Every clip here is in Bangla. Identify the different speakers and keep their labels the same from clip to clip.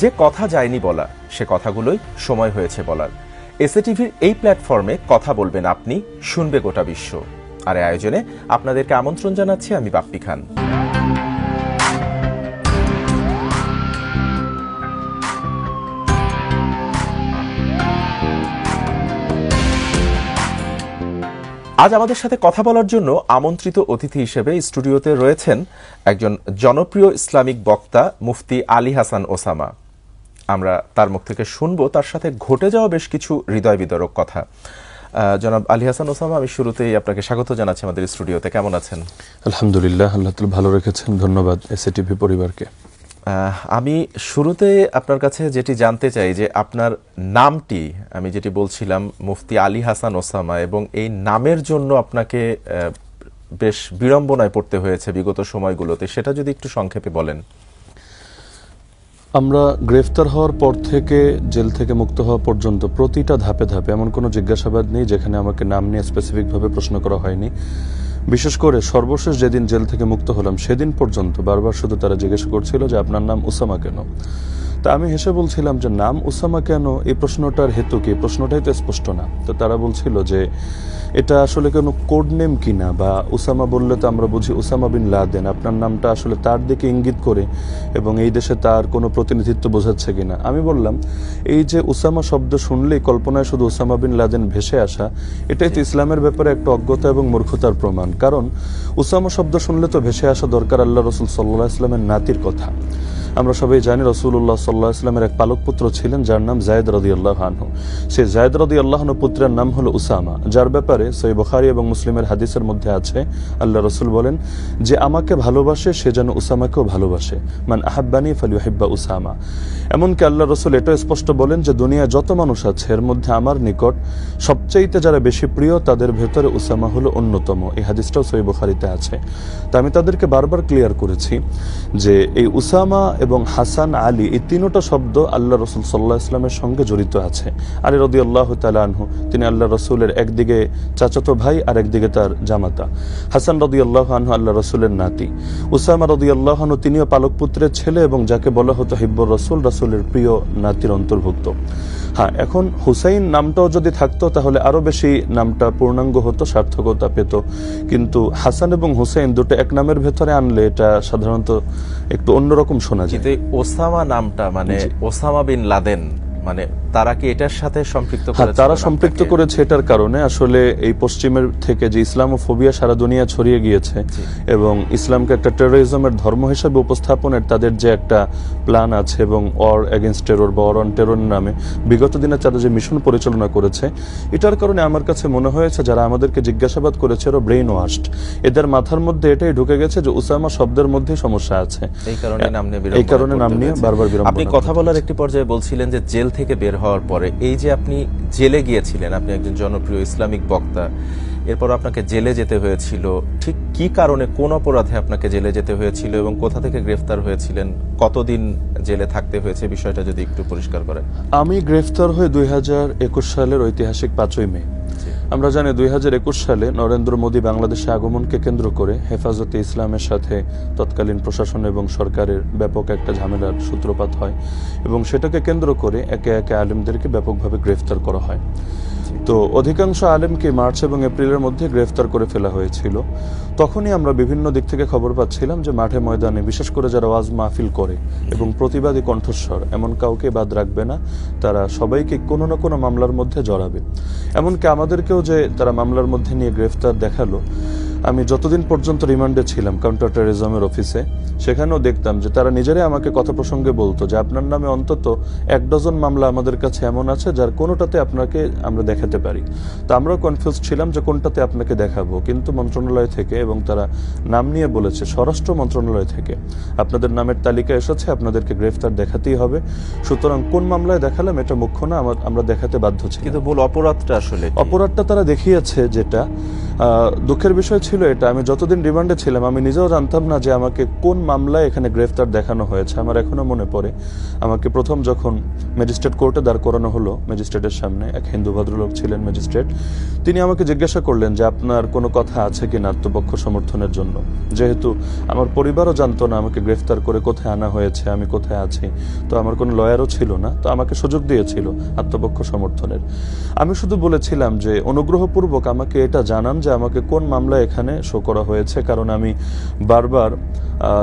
Speaker 1: যে কথা যায়নি বলা সে কথাগুলোই সময় হয়েছে বলার। এসএ টিভির এই প্ল্যাটফর্মে কথা বলবেন আপনি, শুনবে গোটা বিশ্ব। আর এই আয়োজনে আপনাদেরকে আমন্ত্রণ জানাচ্ছি আমি বাপ্পি খান। আজ আমাদের সাথে কথা বলার জন্য আমন্ত্রিত অতিথি হিসেবে স্টুডিওতে রয়েছেন একজন জনপ্রিয় ইসলামিক বক্তা মুফতি আলী হাসান ওসামা। আমরা তার মুখ থেকে শুনবো তার সাথে ঘটে যাওয়া বেশ কিছু হৃদয় বিদারক কথা। জনাব আলী হাসান ওসামা, আমি শুরুতেই আপনাকে স্বাগত জানাচ্ছি আমাদের স্টুডিওতে। কেমন আছেন?
Speaker 2: আলহামদুলিল্লাহ, আল্লাহ তাআলা ভালো রেখেছেন। ধন্যবাদ এসএ টিভি পরিবারকে।
Speaker 1: আমি শুরুতে আপনার কাছে যেটি জানতে চাই যে আপনার নামটি, আমি যেটি বলছিলাম মুফতি আলী হাসান ওসামা, এবং এই নামের জন্য আপনাকে বেশ বিড়ম্বনায় পড়তে হয়েছে বিগত সময়গুলোতে, সেটা যদি একটু সংক্ষেপে বলেন।
Speaker 2: আমরা গ্রেফতার হওয়ার পর থেকে জেল থেকে মুক্ত হওয়া পর্যন্ত প্রতিটা ধাপে ধাপে এমন কোনো জিজ্ঞাসাবাদ নেই যেখানে আমাকে নাম নিয়ে স্পেসিফিকভাবে প্রশ্ন করা হয়নি। বিশেষ করে সর্বশেষ যেদিন জেল থেকে মুক্ত হলাম সেদিন পর্যন্ত বারবার শুধু তারা জিজ্ঞেস করছিল যে আপনার নাম উসামা কেন। তা আমি হেসে বলছিলাম যে নাম উসামা কেন, এই প্রশ্নটার হেতু কি, প্রশ্নটাই তো স্পষ্ট না। তো তারা বলছিল যে এটা আসলে কোনো কোড নেম কিনা, বা উসামা বললে তো আমরা বুঝি উসামা বিন লাদেন, আপনার নামটা আসলে তার দিকে ইঙ্গিত করে এবং এই দেশে তার কোনো প্রতিনিধিত্ব বোঝাচ্ছে কিনা। আমি বললাম এই যে উসামা শব্দ শুনলেই কল্পনায় শুধু উসামা বিন লাদেন ভেসে আসা, এটাই তো ইসলামের ব্যাপারে একটা অজ্ঞতা এবং মূর্খতার প্রমাণ। কারণ উসামা শব্দ শুনলে তো ভেসে আসা দরকার আল্লাহ রসুল সাল্লাল্লাহু আলাইহি ওয়াসাল্লামের নাতির কথা। আমরা সবাই জানি রাসূলুল্লাহ সাল্লাল্লাহু আলাইহি ওয়াসাল্লামের এক পালক পুত্র ছিলেন যার নাম যায়েদ রাদিয়াল্লাহু আনহু। সেই যায়েদ রাদিয়াল্লাহু আনহু পুত্রের নাম হলো উসামা, যার ব্যাপারে সহিহ বুখারী এবং মুসলিমের হাদিসের মধ্যে আছে আল্লাহ রাসূল বলেন যে আমাকে ভালোবাসে সে যেন উসামাকেও ভালোবাসে, মান আহাব্বানি ফালিউহিব্বা উসামা। এমনকি আল্লাহ রাসূল এটাও স্পষ্ট বলেন যে দুনিয়ায় যত মানুষ আছে এর মধ্যে আমার নিকট সবচাইতে যারা বেশি প্রিয় তাদের ভেতরে উসামা হলো অন্যতম। এই হাদিসটাও সহিহ বুখারীতে আছে। তো আমি তাদেরকে বারবার ক্লিয়ার করেছি যে এই উসামা এবং হাসান, আলী, এই তিনটা শব্দ আল্লাহ রসুল সাল্লাল্লাহু আলাইহি ওয়াসাল্লামের সঙ্গে জড়িত আছে। আলী রাদিয়াল্লাহু তাআলা আনহু তিনি আল্লাহ রসুলের একদিকে চাচাতো ভাই আর একদিকে তার জামাতা। হাসান রাদিয়াল্লাহু আনহু আল্লাহ রসুলের নাতি। উসামা রাদিয়াল্লাহু আনহু তিনিও পালক পুত্রের ছেলে এবং যাকে বলা হতো হিব্বুর রসুল, রসুলের প্রিয় নাতির অন্তর্ভুক্ত। হ্যাঁ, এখন হুসাইন নামটাও যদি থাকতো তাহলে আরো বেশি নামটা পূর্ণাঙ্গ হতো, সার্থকতা পেত। কিন্তু হাসান এবং হুসাইন দুটো এক নামের ভেতরে আনলে এটা সাধারণত একটু অন্যরকম শোনা যায়।
Speaker 1: কিন্তু ওসামা নামটা মানে ওসামা বিন লাদেন, মানে তারা কি এটার সাথে সম্পৃক্ত করেছে?
Speaker 2: তারা সম্পৃক্ত করেছে এটার কারণে আসলে এই পশ্চিমের থেকে যে ইসলামোফোবিয়া সারা দুনিয়া ছড়িয়ে গিয়েছে এবং ইসলামকে একটা টেরোরিজমের ধর্ম হিসেবে উপস্থাপনের তাদের যে একটা প্ল্যান আছে এবং ওয়ার এগেইনস্ট টেরর বা ওয়ার অন টেরর নামে বিগত দিনে তারা যে মিশন পরিচালনা করেছে, এটার কারণে আমার কাছে মনে হয়েছে যারা আমাদেরকে জিজ্ঞাসাবাদ করেছে এরা ব্রেইন ওয়াশড। এদের মাথার মধ্যে এটাই ঢুকে গেছে যে উসামা শব্দের মধ্যে সমস্যা আছে, এই কারণে নাম নিয়ে বারবার বিড়ম্বনা।
Speaker 1: আপনি কথা বলার একটি পর্যায়ে বলছিলেন যে জেল থেকে বের হওয়ার পরে এই যে আপনি জেলে গিয়েছিলেন, আপনি একজন জনপ্রিয় ইসলামিক বক্তা, এরপর আপনাকে জেলে যেতে হয়েছিল, ঠিক কি কারণে, কোন অপরাধে আপনাকে জেলে যেতে হয়েছিল এবং কোথা থেকে গ্রেফতার হয়েছিলেন, কতদিন জেলে থাকতে হয়েছে, বিষয়টা যদি একটু পরিষ্কার করেন।
Speaker 2: আমি গ্রেফতার হয়ে 2021 সালের ঐতিহাসিক 5ই মে। আমরা জানি 2021 সালে নরেন্দ্র মোদী বাংলাদেশে আগমনকে কেন্দ্র করে হেফাজতে ইসলামের সাথে তৎকালীন প্রশাসন এবং সরকারের ব্যাপক একটা ঝামেলার সূত্রপাত হয় এবং সেটাকে কেন্দ্র করে একে একে আলেমদেরকে ব্যাপকভাবে গ্রেফতার করা হয়। তো অধিকাংশ আলেমকে মার্চ এবং এপ্রিলের মধ্যে গ্রেফতার করে ফেলা হয়েছিল। তখনই আমরা বিভিন্ন দিক থেকে খবর পাচ্ছিলাম যে মাঠে ময়দানে বিশেষ করে যারা ওয়াজ মাহফিল করে এবং প্রতিবাদী কণ্ঠস্বর, এমন কাউকে বাদ রাখবে না, তারা সবাইকে কোনো না কোনো মামলার মধ্যে জড়াবে। এমনকি আমাদেরকেও যে তারা মামলার মধ্যে নিয়ে গ্রেফতার দেখালো, আমি যতদিন পর্যন্ত রিমান্ডে ছিলাম কাউন্টার টেররিজমের অফিসে, সেখানেও দেখতাম যে তারা নিজেরাই আমাকে কথা প্রসঙ্গে বলতো যে আপনার নামে অন্তত 1 ডজন মামলা আমাদের কাছে এমন আছে যার কোনোটাতে আপনাকে আমরা দেখাতে পারি। তো আমরাও কনফিউজ ছিলাম যে কোনটাতে আপনাকে দেখাবো, কিন্তু মন্ত্রণালয় থেকে, এবং তারা নাম নিয়ে বলেছে স্বরাষ্ট্র মন্ত্রণালয় থেকে আপনাদের নামের তালিকা এসেছে, আপনাদেরকে গ্রেফতার দেখাতেই হবে। সুতরাং কোন মামলায় দেখালাম এটা মুখ্য না, আমরা দেখাতে বাধ্য ছিলাম।
Speaker 1: কিন্তু মূল অপরাধটা আসলে
Speaker 2: অপরাধটা তারা দেখিয়েছে, যেটা দুঃখের বিষয় ছিল ছিল এটা, আমি যতদিন রিমান্ডে ছিলাম আমি নিজেও জানতাম না যে আমাকে কোন মামলায় এখানে গ্রেফতার দেখানো হয়েছে। আমার এখনো মনে পড়ে, আমাকে প্রথম যখন ম্যাজিস্ট্রেট কোর্টে দাঁড় করানো হলো, ম্যাজিস্ট্রেটের সামনে এক হিন্দু ভদ্রলোক ছিলেন ম্যাজিস্ট্রেট, তিনি আমাকে জিজ্ঞাসা করলেন যে আপনার কোনো কথা আছে কিনা আত্মপক্ষ সমর্থনের জন্য। যেহেতু আমার পরিবারও জানতো না আমাকে গ্রেফতার করে কোথায় আনা হয়েছে, আমি কোথায় আছি, তো আমার কোনো লয়ারও ছিল না, তো আমাকে সুযোগ দিয়েছিল আত্মপক্ষ সমর্থনের। আমি শুধু বলেছিলাম যে অনুগ্রহপূর্বক আমাকে এটা জানান যে আমাকে কোন মামলা এখানে শো করা হয়েছে, কারণ আমি বারবার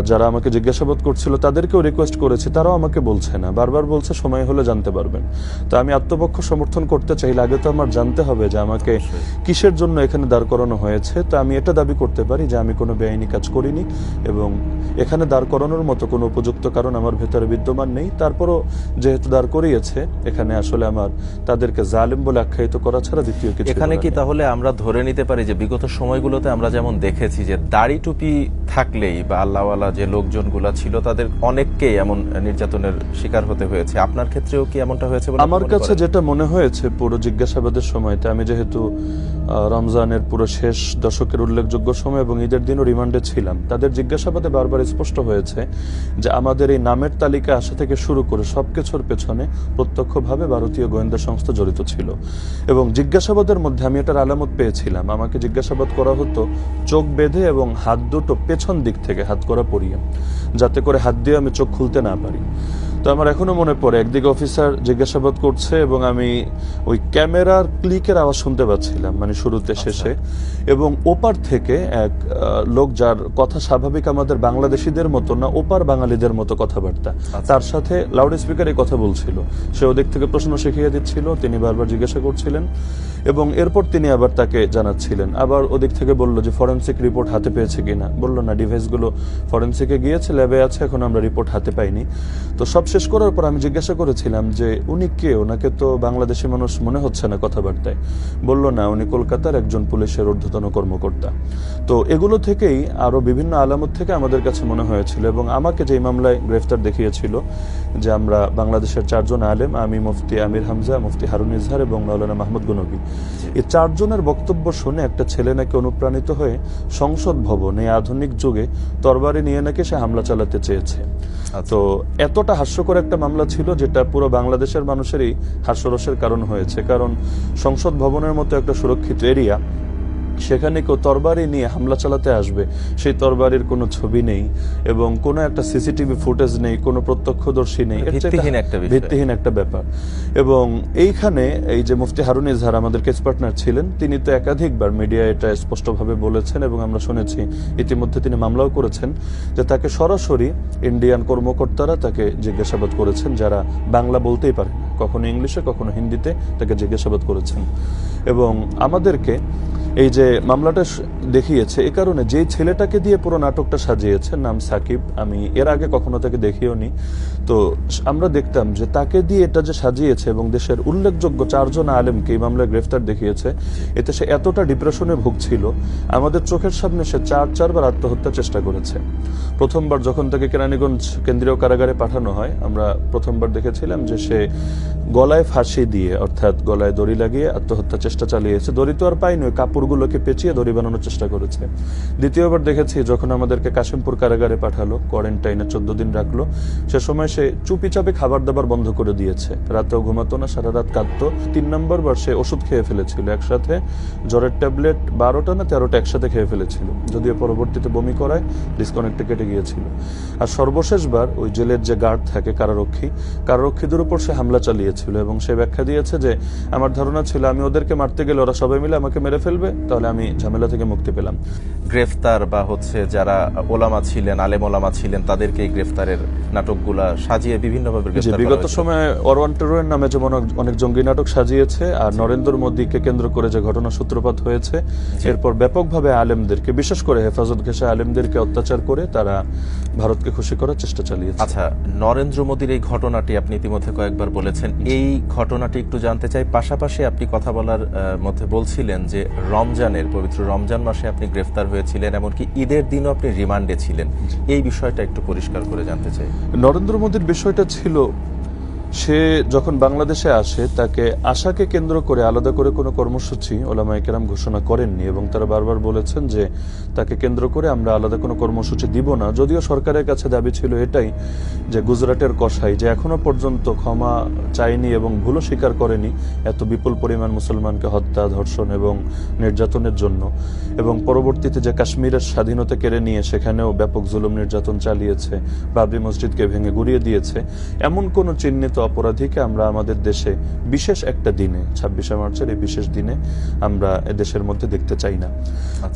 Speaker 2: যারা আমাকে জিজ্ঞাসাবাদ করছিল তাদেরকেও রিকোয়েস্ট করেছি, তারাও আমাকে বলছে না, বারবার বলছে সময় হলে জানতে পারবেন। তো আমি আত্মপক্ষ সমর্থন করতে চাইলে আগে তো আমার জানতে হবে যে আমাকে কিসের জন্য এখানে দাঁড় করানো হয়েছে। তো আমি এটা দাবি করতে পারি যে আমি কোনো বেআইনি কাজ করিনি এবং এখানে দাঁড় করানোর মতো কোনো উপযুক্ত কারণ আমার ভেতরে বিদ্যমান নেই। তারপরও যেহেতু দাঁড় করিয়েছে, এখানে আসলে আমার তাদেরকে জালেম বলে আখ্যায়িত করা ছাড়া দ্বিতীয় কিছু
Speaker 1: এখানে কি তাহলে আমরা ধরে নিতে পারি যে বিগত সময়গুলোতে আমরা যেমন দেখেছি যে দাড়ি টুপি থাকলেই বা আল্লাহওয়ালা যে লোকজনগুলা ছিল তাদের অনেককেই এমন নির্যাতনের শিকার হতে হয়েছে, আপনার ক্ষেত্রেও কি এমনটা হয়েছে বলে
Speaker 2: আমার কাছে যেটা মনে হয়েছে পুরো জিজ্ঞাসাবাদের সময়তে, আমি যেহেতু রমজানের পুরো শেষ দশকের উল্লেখযোগ্য সময় এবং ঈদের দিনও রিমান্ডে ছিলাম, তাদের জিজ্ঞাসাবাদে বারবার স্পষ্ট হয়েছে যে আমাদের এই নামের তালিকা আসা থেকে শুরু করে সবকিছুর পেছনে প্রত্যক্ষভাবে ভারতীয় গোয়েন্দা সংস্থা জড়িত ছিল। এবং জিজ্ঞাসাবাদের মধ্যে আমি এটার আলামত পেয়েছিলাম, আমাকে জিজ্ঞাসাবাদ করা হতো চোখ বেঁধে এবং হাত দুটো পেছন দিক থেকে হাত করা পরিয়ে, যাতে করে হাত দিয়ে আমি চোখ খুলতে না পারি। তো আমার এখনো মনে পড়ে একদিকে অফিসার জিজ্ঞাসাবাদ করছে এবং আমি ওই ক্যামেরার ক্লিকের আওয়াজ শুনতে পাচ্ছিলাম, মানে শুরুতে শেষে, এবং ওপার থেকে এক লোক যার কথা স্বাভাবিক আমাদের বাংলাদেশিদের মতো না, ওপার বাঙালিদের মতো কথাবার্তা, তার সাথে লাউড স্পিকারে কথা বলছিল। সে ওদিক থেকে প্রশ্ন শিখিয়ে দিচ্ছিল, তিনি বারবার জিজ্ঞাসা করছিলেন এবং এরপর তিনি আবার তাকে জানাচ্ছিলেন। আবার ওদিক থেকে বলল যে ফরেনসিক রিপোর্ট হাতে পেয়েছে কিনা, বলল না, ডিভাইসগুলো ফরেনসিকে গিয়েছে, ল্যাবে আছে, এখন আমরা রিপোর্ট হাতে পাইনি। তো সব শেষ করার পর আমি জিজ্ঞাসা করেছিলাম যে উনি কে, ওনাকে তো বাংলাদেশি মানুষ মনে হচ্ছে না কথাবার্তায়। বলল না, উনি কলকাতার একজন পুলিশের ঊর্ধ্বতন কর্মকর্তা। তো এগুলো থেকেই আরো বিভিন্ন আলামত থেকে আমাদের কাছে মনে হয়েছিল এবং আমাকে যে মামলায় গ্রেফতার দেখিয়েছিল যে আমরা বাংলাদেশের 4 জন আলেম, আমি মুফতি আমির হামজা, মুফতি হারুন ইজহার এবং মাওলানা মাহমুদ গনবী, এই 4 জনের বক্তব্য শুনে একটা ছেলে নাকি অনুপ্রাণিত হয়ে সংসদ ভবন এই আধুনিক যুগে তরবারি নিয়ে নাকি সে হামলা চালাতে চেয়েছে। তো এতটা হাস্যকর একটা মামলা ছিল যেটা পুরো বাংলাদেশের মানুষেরই হাস্যরসের কারণ হয়েছে, কারণ সংসদ ভবনের মতো একটা সুরক্ষিত এরিয়া, সেখানে কেউ তরবারি নিয়ে হামলা চালাতে আসবে, সেই তরবারির কোনো ছবি নেই এবং কোনো একটা সিসিটিভি ফুটেজ নেই, কোনো প্রত্যক্ষদর্শী নেই, ভিত্তিহীন একটা ব্যাপার। এবং এইখানে এই যে মুফতি হারুন ইজহার আমাদের কেস পার্টনার ছিলেন, তিনি তো একাধিকবার মিডিয়া এটা স্পষ্টভাবে বলেছেন এবং আমরা শুনেছি ইতিমধ্যে তিনি মামলাও করেছেন যে তাকে সরাসরি ইন্ডিয়ান কর্মকর্তারা তাকে জিজ্ঞাসাবাদ করেছেন, যারা বাংলা বলতেই পারে, কখনো ইংলিশে কখনো হিন্দিতে তাকে জিজ্ঞাসাবাদ করেছেন। এবং আমাদেরকে এই যে মামলাটা দেখিয়েছে এ কারণে, যে ছেলেটাকে দিয়ে পুরো নাটকটা সাজিয়েছে, নাম সাকিব, আমি এর আগে কখনো তাকে দেখিও নি, তো আমরা দেখতাম যে তাকে দিয়ে এটা যে সাজিয়েছে এবং দেশের উল্লেখযোগ্য 4 জন আলেমকে এই মামলায় গ্রেফতার দেখিয়েছে, এতে সে এতটা ডিপ্রেশনে ভুগছিল, আমাদের চোখের সামনে সে 4বার আত্মহত্যার চেষ্টা করেছে। প্রথমবার যখন তাকে কেরানীগঞ্জ কেন্দ্রীয় কারাগারে পাঠানো হয়, আমরা প্রথমবার দেখেছিলাম যে সে গলায় ফাঁসি দিয়ে, অর্থাৎ গলায় দড়ি লাগিয়ে আত্মহত্যার চেষ্টা চালিয়েছে। দড়ি তো আর পাইনি, কাপড়গুলোকে পেঁচিয়ে দড়ি বানানোর চেষ্টা করেছে। দ্বিতীয়বার দেখেছি যখন আমাদেরকে কাশিমপুর কারাগারে পাঠালো, কোয়ারেন্টাইনে 14 দিন রাখলো, সে সময় সে চুপি চাপে খাবার দাবার বন্ধ করে দিয়েছে, রাতেও ঘুমাতো না, সারা রাত কাঁদতো। 3 নম্বরবার সে ওষুধ খেয়ে ফেলেছিল, একসাথে জ্বরের ট্যাবলেট 12টা না 13টা একসাথে খেয়ে ফেলেছিল, যদিও পরবর্তীতে বমি করায় ডিসকানেক্টে কেটে গিয়েছিল। আর সর্বশেষবার ওই জেলের যে গার্ড থাকে কারারক্ষীদের উপর সে হামলা চালিয়েছিল এবং সে ব্যাখ্যা দিয়েছে যে আমার ধারণা ছিল আমি ওদেরকে মারতে গেলে ওরা সবাই মিলে আমাকে মেরে ফেলবে, তাহলে আমি ঝামেলা থেকে মুক্তি পেলাম।
Speaker 1: গ্রেফতার বা যারা ওলামা ছিলেন, আলেম ওলামা ছিলেন, তাদেরকে গ্রেফতারের নাটকগুলা সাজিয়ে বিভিন্নভাবে
Speaker 2: বিগত সময়ে ওয়ান টেররের নামে যেমন অনেক জঙ্গি নাটক সাজিয়েছে, আর নরেন্দ্র মোদীকে কেন্দ্র করে যে ঘটনা সূত্রপাত হয়েছে, এরপর ব্যাপকভাবে আলেমদেরকে, বিশেষ করে হেফাজত ঘেঁষা আলেমদেরকে অত্যাচার করে তারা ভারতকে খুশি করার চেষ্টা চালিয়েছে।
Speaker 1: আচ্ছা, নরেন্দ্র মোদীর এই ঘটনাটি আপনি ইতিমধ্যে কয়েকবার বলেছেন, এই ঘটনাটি একটু জানতে চাই। পাশাপাশি আপনি কথা বলার মধ্যে বলছিলেন যে রমজানের পবিত্র রমজান মাসে আপনি গ্রেফতার হয়েছিলেন, এমনকি ঈদের দিনও আপনি রিমান্ডে ছিলেন। এই বিষয়টা একটু পরিষ্কার করে জানতে চাই।
Speaker 2: নরেন্দ্র মোদীর বিষয়টা ছিল সে যখন বাংলাদেশে আসে তাকে আশাকে কেন্দ্র করে আলাদা করে কোনো কর্মসূচি ওলামায়ে কেরাম ঘোষণা করেননি, এবং তারা বারবার বলেছেন যে তাকে কেন্দ্র করে আমরা আলাদা কোনো কর্মসূচি দিব না। যদিও সরকারের কাছে দাবি ছিল এটাই যে গুজরাটের কসাই যে এখনো পর্যন্ত ক্ষমা চায়নি এবং ভুলও স্বীকার করেনি এত বিপুল পরিমাণ মুসলমানকে হত্যা, ধর্ষণ এবং নির্যাতনের জন্য, এবং পরবর্তীতে যে কাশ্মীরের স্বাধীনতা কেড়ে নিয়ে সেখানেও ব্যাপক জুলুম নির্যাতন চালিয়েছে, বাবরি মসজিদকে ভেঙে গুড়িয়ে দিয়েছে, এমন কোন চিহ্নিত অপরাধীকে আমরা আমাদের দেশে বিশেষ একটা দিনে 26শে মার্চের এই বিশেষ দিনে আমরা দেশের মধ্যে দেখতে চাই না।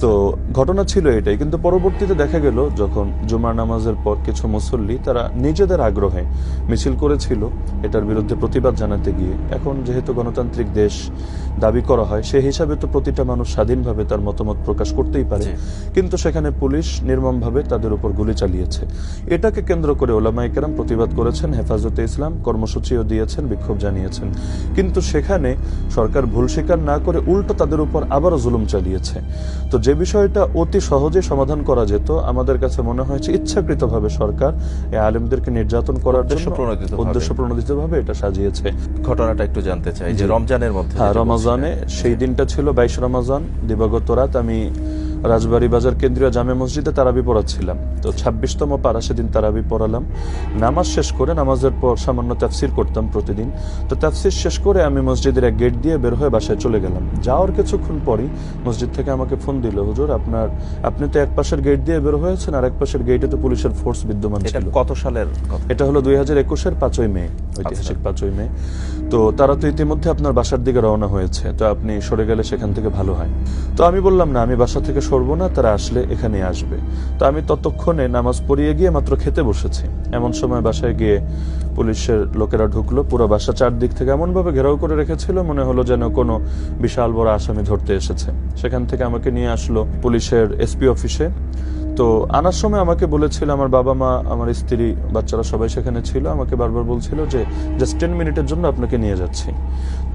Speaker 2: তো ঘটনা ছিল এটাই। কিন্তু পরবর্তীতে দেখা গেল যখন জুমার নামাজের পর কিছু মুসল্লি তারা নিজেদের আগ্রহে মিছিল করেছিল এটার বিরুদ্ধে প্রতিবাদ জানাতে গিয়ে। এখন যেহেতু গণতান্ত্রিক দেশ দাবি করা হয় সেই হিসাবে তো প্রতিটা মানুষ স্বাধীনভাবে তার মতামত প্রকাশ করতেই পারে, কিন্তু সেখানে পুলিশ নির্মমভাবে তাদের উপর গুলি চালিয়েছে। এটাকে কেন্দ্র করে ওলামায়ে কেরাম প্রতিবাদ করেছেন, হেফাজতে ইসলাম কর্মসূচিও দিয়েছেন, বিক্ষোভ জানিয়েছেন, কিন্তু সেখানে সরকার ভুল স্বীকার না করে উল্টো তাদের উপর আবারও জুলুম চালিয়েছে। তো যে বিষয়টা অতি সহজে সমাধান করা যেত, আমাদের কাছে মনে হয়েছে ইচ্ছাকৃতভাবে সরকার এই আলেমদেরকে নির্যাতন করার জন্য উদ্দেশ্য প্রণোদিতভাবে এটা সাজিয়েছে।
Speaker 1: ঘটনাটা একটু জানতে চাই যে রমজানের মধ্যে,
Speaker 2: রমজানে সেই দিনটা ছিল 22 রমজান, দিবাগত রাত। আমি রাজবাড়ী বাজার কেন্দ্রীয় জামে মসজিদে তারাবি পড়াচ্ছিলাম। তো 26তম পারা সেদিন তারাবি পড়ালাম। নামাজ শেষ করে, নামাজের পর সামান্য তাফসির করতাম প্রতিদিন। তো তাফসির শেষ করে আমি মসজিদের এক গেট দিয়ে বের হয়ে বাসায় চলে গেলাম। যাওয়ার কিছুক্ষণ পরই মসজিদ থেকে আমাকে ফোন দিল, হুজুর আপনি তো এক পাশের গেট দিয়ে বের হয়েছেন, আর এক পাশের গেটে তো পুলিশের ফোর্স বিদ্যমান ছিল।
Speaker 1: কত সালের?
Speaker 2: এটা হলো 2021-এর 5ই মে, ঐতিহাসিক 5ই মে। তো তারা তো ইতিমধ্যে আপনার বাসার দিকে রওনা হয়েছে, তো আপনি সরে গেলে সেখান থেকে ভালো হয়। তো আমি বললাম না, আমি বাসা থেকে সরবো না, তারা আসলে এখানে আসবে। তো আমি ততক্ষণে নামাজ পড়িয়ে গিয়ে মাত্র খেতে বসেছি। এমন সময় বাসায় গিয়ে পুলিশের লোকেরা ঢুকলো। পুরো বাসা চারদিক থেকে এমন ভাবে ঘেরাও করে রেখেছিল, মনে হলো যেন কোনো বিশাল বড় আসামি ধরতে এসেছে। সেখান থেকে আমাকে নিয়ে আসলো পুলিশের এসপি অফিসে। তো আনার সময় আমাকে বলেছিল, আমার বাবা মা, আমার স্ত্রী, বাচ্চারা সবাই সেখানে ছিল, আমাকে বারবার বলছিল যে জাস্ট 10 মিনিটের জন্য আপনাকে নিয়ে যাচ্ছি।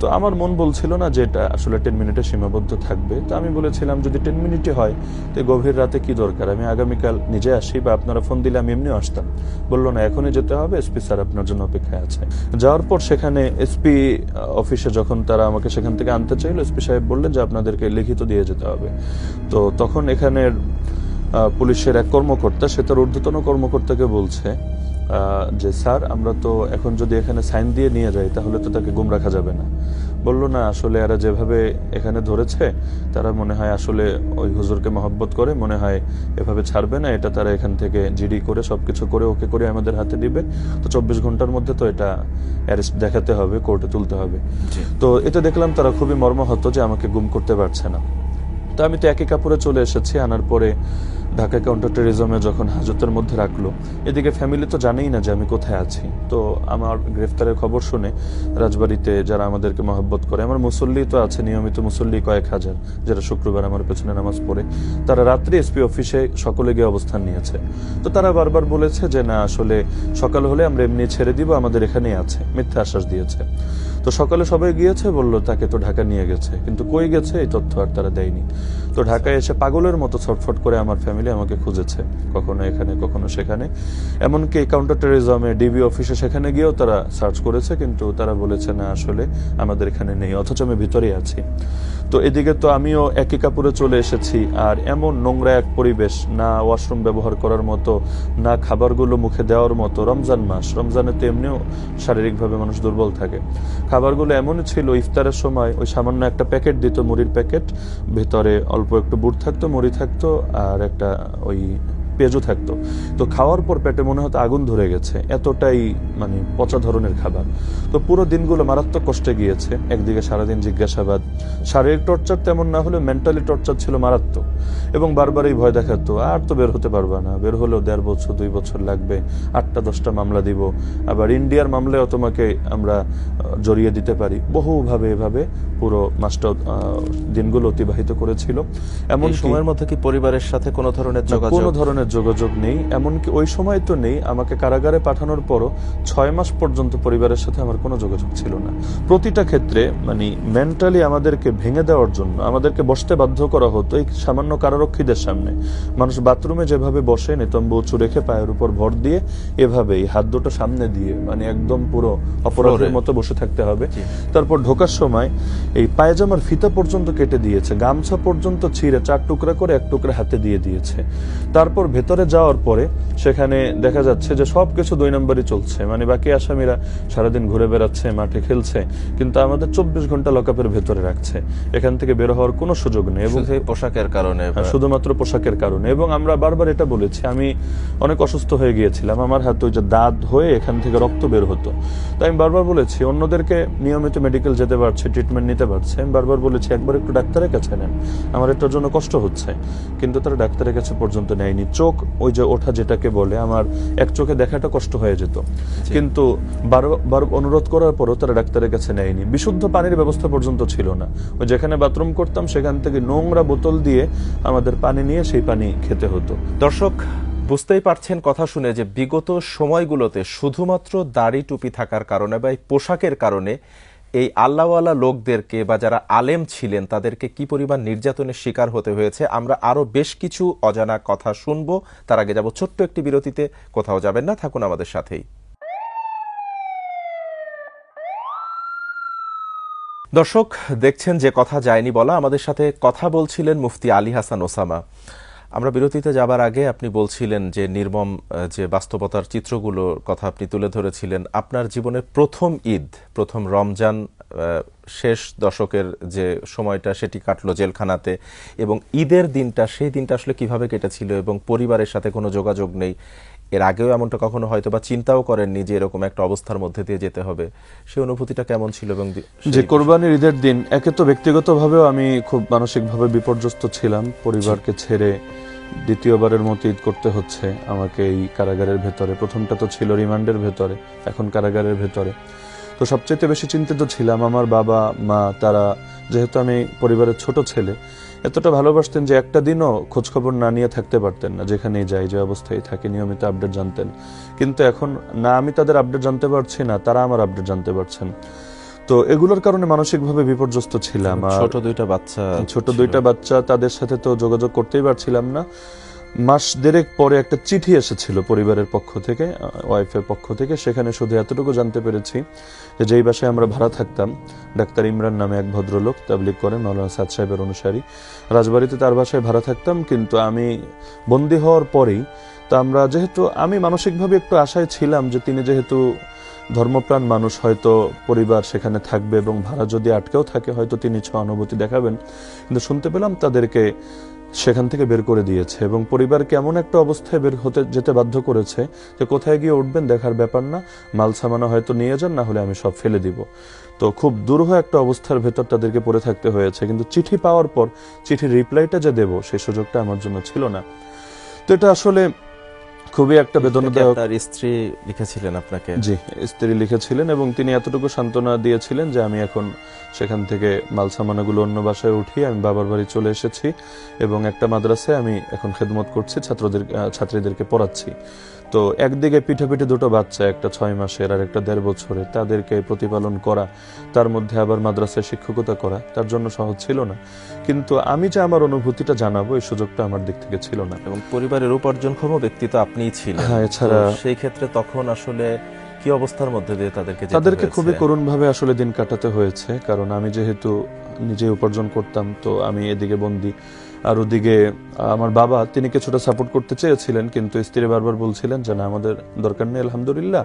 Speaker 2: তো আমার মন বলছিল না যে এটা আসলে 10 মিনিটে সীমাবদ্ধ থাকবে। তো আমি বলেছিলাম যদি 10 মিনিটই হয় তো গভীর রাতে কি দরকার, আমি আগামীকাল নিজে আসি, বা আপনারা ফোন দিলে আমি এমনিও আসতাম। বললো না, এখনই যেতে হবে, এসপি স্যার আপনার জন্য অপেক্ষায় আছে। যাওয়ার পর সেখানে এসপি অফিসে যখন তারা আমাকে সেখান থেকে আনতে চাইলো, এসপি সাহেব বললেন যে আপনাদেরকে লিখিত দিয়ে যেতে হবে। তো তখন এখানের পুলিশের এক কর্মকর্তা, সে তার ঊর্ধ্বতন কর্মকর্তাকে বলছে যে স্যার আমরা তো এখন যদি এখানে সাইন দিয়ে নিয়ে যাই তাহলে তো তাকে গুম রাখা যাবে না। বললো না, আসলে এরা যেভাবে এখানে ধরেছে তারা মনে হয় আসলে ওই হুজুরকে মহব্বত করে, মনে হয় এভাবে ছাড়বে না, এটা তারা এখান থেকে জিডি করে সবকিছু করে ওকে করে আমাদের হাতে দিবে। তো 24 ঘন্টার মধ্যে তো এটা অ্যারেস্ট দেখাতে হবে, কোর্টে তুলতে হবে। তো এটা দেখলাম তারা খুবই মর্মাহত যে আমাকে গুম করতে পারছে না। তো আমি তো একই কাপড়ে চলে এসেছি। আনার পরে ঢাকা কাউন্টার টেরিজমে যখন হাজতের মধ্যে রাখলো, এদিকে ফ্যামিলি তো জানেই না যে আমি কোথায় আছি। তো আমার গ্রেফতারের খবর শুনে রাজবাড়িতে যারা আমাদেরকে মহব্বত করে, আমার মুসল্লি তো আছে, নিয়মিত মুসল্লি কয়েক হাজার যারা শুক্রবার আমার পেছনে নামাজ পড়ে, তারা রাত্রি এসপি অফিসে সকলে গিয়ে অবস্থান নিয়েছে। তো তারা বারবার বলেছে যে না, আসলে সকাল হলে আমরা এমনি ছেড়ে দিব, আমাদের এখানেই আছে, মিথ্যা আশ্বাস দিয়েছে। তো সকালে সবাই গিয়েছে, বললো তাকে তো ঢাকা নিয়ে গেছে, কিন্তু কই গেছে এই তথ্য আর তারা দেয়নি। তো ঢাকায় এসে পাগলের মতো ছটফট করে আমার ফ্যামিলি আমাকে খুঁজেছে, কখনো এখানে কখনো সেখানে। এমনকি কাউন্টার টেরিজমে ডিবি অফিসে সেখানে গিয়েও তারা সার্চ করেছে, কিন্তু তারা বলেছে না আসলে আমাদের এখানে নেই, অথচ আমি ভিতরেই আছি। তো এদিকে তো আমিও একই কাপড়ে চলে এসেছি, আর এমন নোংরা এক পরিবেশ, না ওয়াশরুম ব্যবহার করার মতো, না খাবারগুলো মুখে দেওয়ার মতো। রমজান মাস, রমজানে তো এমনিও শারীরিকভাবে মানুষ দুর্বল থাকে। খাবারগুলো এমনই ছিল, ইফতারের সময় ওই সামান্য একটা প্যাকেট দিত, মুড়ির প্যাকেট, ভেতরে অল্প একটু বুট থাকতো, মুড়ি থাকতো, আর একটা ওই পেঁয়াজও থাকতো। তো খাওয়ার পর পেটে মনে হতো আগুন ধরে গেছে, এতটাই মানে পচা ধরনের খাবার। তো পুরো দিনগুলো মারাত্মক কষ্টে গিয়েছে। একদিকে সারাদিন জিজ্ঞাসাবাদ, শারীরিক টর্চার তেমন না হলেও মেন্টালি টর্চার ছিল মারাত্মক, এবং বারবারই ভয় দেখাতো আর তো বের হতে পারবা না, বের হলেও 1.5 বছর 2 বছর লাগবে, 8টা 10টা মামলা দিব, আবার ইন্ডিয়ার মামলায়ও তোমাকে আমরা জড়িয়ে দিতে পারি। বহুভাবে এভাবে পুরো মাসটা দিনগুলো অতিবাহিত করেছিল। এমন
Speaker 1: সময়ের মধ্যে কি পরিবারের সাথে কোনো ধরনের
Speaker 2: যোগাযোগ নেই, এমনকি ওই সময় তো নেই, আমাকে কারাগারে পাঠানোর পরও 6 মাস পর্যন্ত পরিবারের সাথে আমার কোনো যোগাযোগ ছিল না। প্রতিটা ক্ষেত্রে মানে মেন্টালি আমাদেরকে ভেঙে দেওয়ার জন্য আমাদেরকে বসতে বাধ্য করা হতো এই সামান্য কারারক্ষীদের সামনে। মানুষ বাথরুমে যেভাবে বসে নিতম্ব উঁচু রেখে পায়ের উপর ভর দিয়ে এভাবেই হাত দুটো সামনে দিয়ে মানে একদম পুরো অপরাধের মতো বসে থাকতে হবে। তারপর ঢোকার সময় এই পায়জামার ফিতা পর্যন্ত কেটে দিয়েছে, গামছা পর্যন্ত ছিঁড়ে 4 টুকরা করে 1 টুকরা হাতে দিয়ে দিয়েছে। তারপর ভেতরে যাওয়ার পরে সেখানে দেখা যাচ্ছে যে সবকিছু 2 নম্বরই চলছে, মানে বাকি আসামিরা সারাদিন ঘুরে বেড়াচ্ছে, মাঠে খেলছে, কিন্তু আমাদের 24 ঘন্টা লকআপের ভেতরে রাখছে। এখান থেকে বের হওয়ার কোনো সুযোগ নেই এবং
Speaker 1: পোশাকের কারণে,
Speaker 2: শুধুমাত্র পোশাকের কারণে। এবং আমরা বারবার এটা বলেছি, আমি অনেক অসুস্থ হয়ে গিয়েছিলাম, আমার হাতে ওই যে দাঁত হয়ে এখান থেকে রক্ত বের হতো। তাই আমি বারবার বলেছি, অন্যদেরকে নিয়মিত মেডিকেল যেতে পারছে, ট্রিটমেন্ট নিতে পারছে, আমি বারবার বলেছি একবার একটু ডাক্তারের কাছে নেন, আমার এটার জন্য কষ্ট হচ্ছে, কিন্তু তারা ডাক্তারের কাছে পর্যন্ত নেয়নি। চোখ ওই যে ওঠা যেটাকে বলে, আমার এক চোখে দেখাটা কষ্ট হয়ে যেত, কিন্তু বারবার অনুরোধ করার পরও তারা ডাক্তারের কাছে নেয়নি। বিশুদ্ধ পানির ব্যবস্থা পর্যন্ত ছিল না, ওই যেখানে বাথরুম করতাম সেখান থেকে নোংরা বোতল দিয়ে আমাদের পানি নিয়ে সেই পানি খেতে হতো।
Speaker 1: দর্শক বুঝতেই পারছেন কথা শুনে যে বিগত সময়গুলোতে শুধুমাত্র দাড়ি টুপি থাকার কারণে বা এই পোশাকের কারণে এই আল্লাহওয়ালা লোকদেরকে বা যারা আলেম ছিলেন তাদেরকে কি পরিমাণ নির্যাতনের শিকার হতে হয়েছে। আমরা আরো বেশ কিছু অজানা কথা শুনবো, তার আগে যাব ছোট্ট একটি বিরতিতে। কোথাও যাবেন না, থাকুন আমাদের সাথেই। দর্শক দেখছেন যে কথা যায়নি বলা, আমাদের সাথে কথা বলছিলেন মুফতি আলী হাসান ওসামা। আমরা বিরতিতে যাবার আগে আপনি বলছিলেন যে নির্মম যে বাস্তবতার চিত্রগুলোর কথা আপনি তুলে ধরেছিলেন। আপনার জীবনের প্রথম ঈদ, প্রথম রমজান শেষ দশকের যে সময়টা সেটি কাটলো জেলখানাতে, এবং ঈদের দিনটা, সেই দিনটা আসলে কিভাবে কেটেছিল এবং পরিবারের সাথে কোনো যোগাযোগ নেই। এর আগেও এমনটা কখনো হয়তো বা চিন্তাও করেননি যে এরকম একটা অবস্থার মধ্যে দিয়ে যেতে হবে, সেই অনুভূতিটা কেমন ছিল? এবং
Speaker 2: যে কোরবানির ঈদের দিন একে তো ব্যক্তিগতভাবেও আমি খুব মানসিকভাবে বিপর্যস্ত ছিলাম, পরিবারকে ছেড়ে দ্বিতীয়বারের মতো ঈদ করতে হচ্ছে আমাকে এই কারাগারের ভেতরে। প্রথমটা তো ছিল রিমান্ডের ভেতরে, এখন কারাগারের ভেতরে। তো সবচেয়ে বেশি চিন্তিত ছিলাম আমার বাবা মা, তারা যেহেতু আমি পরিবারের ছোট ছেলে, এতটা ভালোবাসতেন যে একটা দিনও খোঁজখবর না নিয়ে থাকতে পারতেন না, যেখানেই যাই যে অবস্থায় থাকে নিয়মিত আপডেট জানতেন। কিন্তু এখন না আমি তাদের আপডেট জানতে পারছি, না তারা আমার আপডেট জানতে পারছেন। তো এগুলোর কারণে মানসিকভাবে বিপর্যস্ত ছিলাম।
Speaker 1: ছোট দুইটা
Speaker 2: বাচ্চা, তাদের সাথে তো যোগাযোগ করতেই পারছিলাম না। মাস দেড়েক পরে একটা চিঠি এসেছিল পরিবারের পক্ষ থেকে, ওয়াইফের পক্ষ থেকে। সেখানে শুধু এতটুকু জানতে পেরেছি যে যেই বাসায় আমরা ভাড়া থাকতাম, ডাক্তার ইমরান নামে এক ভদ্রলোক তাবলিগ করেন, মাওলানা সাদ সাহেবের অনুসারী, রাজবাড়িতে তার বাসায় ভাড়া থাকতাম। কিন্তু আমি বন্দী হওয়ার পরেই তো আমরা, যেহেতু আমি মানসিকভাবে একটু আশায় ছিলাম যে তিনি যেহেতু ধর্মপ্রাণ মানুষ, হয়তো পরিবার সেখানে থাকবে এবং ভাড়া যদি আটকেও থাকে হয়তো তিনি সহানুভূতি দেখাবেন, কিন্তু শুনতে পেলাম তাদেরকে সেখান থেকে বের করে দিয়েছে এবং পরিবারকে এমন একটা অবস্থায় বের হতে যেতে বাধ্য করেছে যে কোথায় গিয়ে উঠবেন দেখার ব্যাপার না, মাল সামানা হয়তো নিয়ে যান, না হলে আমি সব ফেলে দিব। তো খুব দুরূহ একটা অবস্থার ভেতর তাদেরকে পড়ে থাকতে হয়েছে। কিন্তু চিঠি পাওয়ার পর চিঠির রিপ্লাইটা যে দেব সেই সুযোগটা আমার জন্য ছিল না। তো এটা আসলে খুবই একটা বেদনাদায়ক।
Speaker 1: স্ত্রী লিখেছিলেন আপনাকে?
Speaker 2: জি, স্ত্রী লিখেছিলেন এবং তিনি এতটুকু সান্ত্বনা দিয়েছিলেন যে আমি এখন সেখান থেকে মাল সামানাগুলো অন্য বাসায় উঠিয়ে আমি বাবার বাড়ি চলে এসেছি এবং একটা মাদ্রাসায় আমি এখন খেদমত করছি, ছাত্রীদেরকে পড়াচ্ছি। তো একদিকে পিঠে পিঠে দুটো বাচ্চা, একটা 6 মাসের আর একটা 1.5 বছরের, তাদেরকে প্রতিপালন করা, তার মধ্যে আবার মাদ্রাসায় শিক্ষকতা করা তার জন্য সহজ ছিল না। কিন্তু আমি যে আমার অনুভূতিটা জানাবো এই সুযোগটা আমার দিক থেকে ছিল না।
Speaker 1: এবং পরিবারের উপার্জনক্ষম ব্যক্তি তো আপনিই ছিলেন।
Speaker 2: হ্যাঁ, এছাড়া
Speaker 1: সেই ক্ষেত্রে তখন আসলে কি অবস্থার মধ্যে দিয়ে তাদেরকে
Speaker 2: খুবই করুণভাবে আসলে দিন কাটাতে হয়েছে। কারণ আমি যেহেতু নিজে উপার্জন করতাম, তো আমি এদিকে বন্দী, আর ওদিকে আমার বাবা তিনি কিছুটা সাপোর্ট করতে চেয়েছিলেন, কিন্তু স্ত্রী বারবার বলছিলেন যে না, আমাদের দরকার নেই, আলহামদুলিল্লাহ,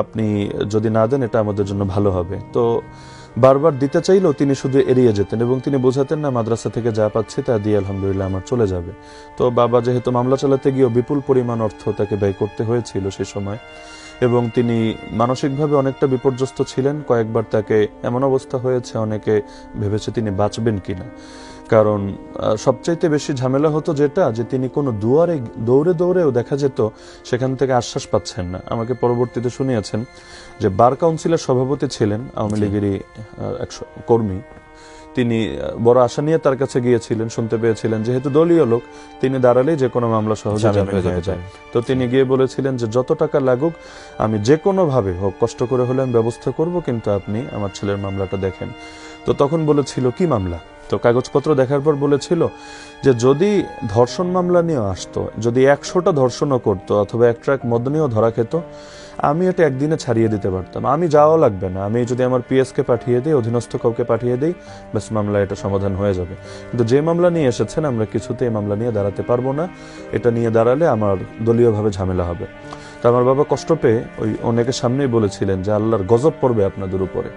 Speaker 2: আপনি যদি না দেন এটা আমাদের জন্য ভালো হবে। তো বারবার দিতে চাইলেও তিনি শুধু এড়িয়ে যেতেন এবং তিনি বোঝাতেন না মাদ্রাসা থেকে যা পাচ্ছি তা দিয়ে আলহামদুলিল্লাহ আমার চলে যাবে। তো বাবা যেহেতু মামলা চালাতে গিয়েও বিপুল পরিমাণ অর্থ তাকে ব্যয় করতে হয়েছিল সে সময়, এবং তিনি মানসিকভাবে অনেকটা বিপর্যস্ত ছিলেন। কয়েকবার তাকে এমন অবস্থা হয়েছে অনেকে ভেবেছে তিনি বাঁচবেন কিনা। কারণ সবচাইতে বেশি ঝামেলা হতো যেটা, যে তিনি কোনো দুয়ারে দৌড়ে দৌড়েও দেখা যেত সেখান থেকে আশ্বাস পাচ্ছেন না। আমাকে পরবর্তীতে শুনিয়েছেন যে বার কাউন্সিলের সভাপতি ছিলেন আওয়ামী লীগেরই এক কর্মী, তিনি বড় আশা নিয়ে তার কাছে গিয়েছিলেন, শুনতে পেয়েছিলেন যেহেতু দলীয় লোক, তিনি দাঁড়ালেই যে কোনো মামলা সহজে জামিন হয়ে যায়। তো তিনি গিয়ে বলেছিলেন যে যত টাকা লাগুক আমি যে কোনোভাবে হোক কষ্ট করে হলে আমি ব্যবস্থা করব, কিন্তু আপনি আমার ছেলের মামলাটা দেখেন। তো তখন বলেছিল কি মামলা? তো কাগজপত্র দেখার পর বলেছিল যে যদি ধর্ষণ মামলা নিয়ে আসতো, যদি 100টা ধর্ষণও করতো অথবা এক ট্রাক মদ নিয়েও ধরা খেত, আমি এটা একদিনে ছাড়িয়ে দিতে পারতাম, আমি যাওয়া লাগবে না, আমি যদি আমার পিএসকে পাঠিয়ে দিই, অধীনস্থ কাউকে পাঠিয়ে দিই, ব্যাস মামলা এটা সমাধান হয়ে যাবে। কিন্তু যে মামলা নিয়ে এসেছেন আমরা কিছুতেই মামলা নিয়ে দাঁড়াতে পারবো না, এটা নিয়ে দাঁড়ালে আমার দলীয়ভাবে ঝামেলা হবে। তা আমার বাবা কষ্ট পেয়ে ওই অনেকের সামনেই বলেছিলেন যে আল্লাহর গজব পড়বে আপনাদের উপরে,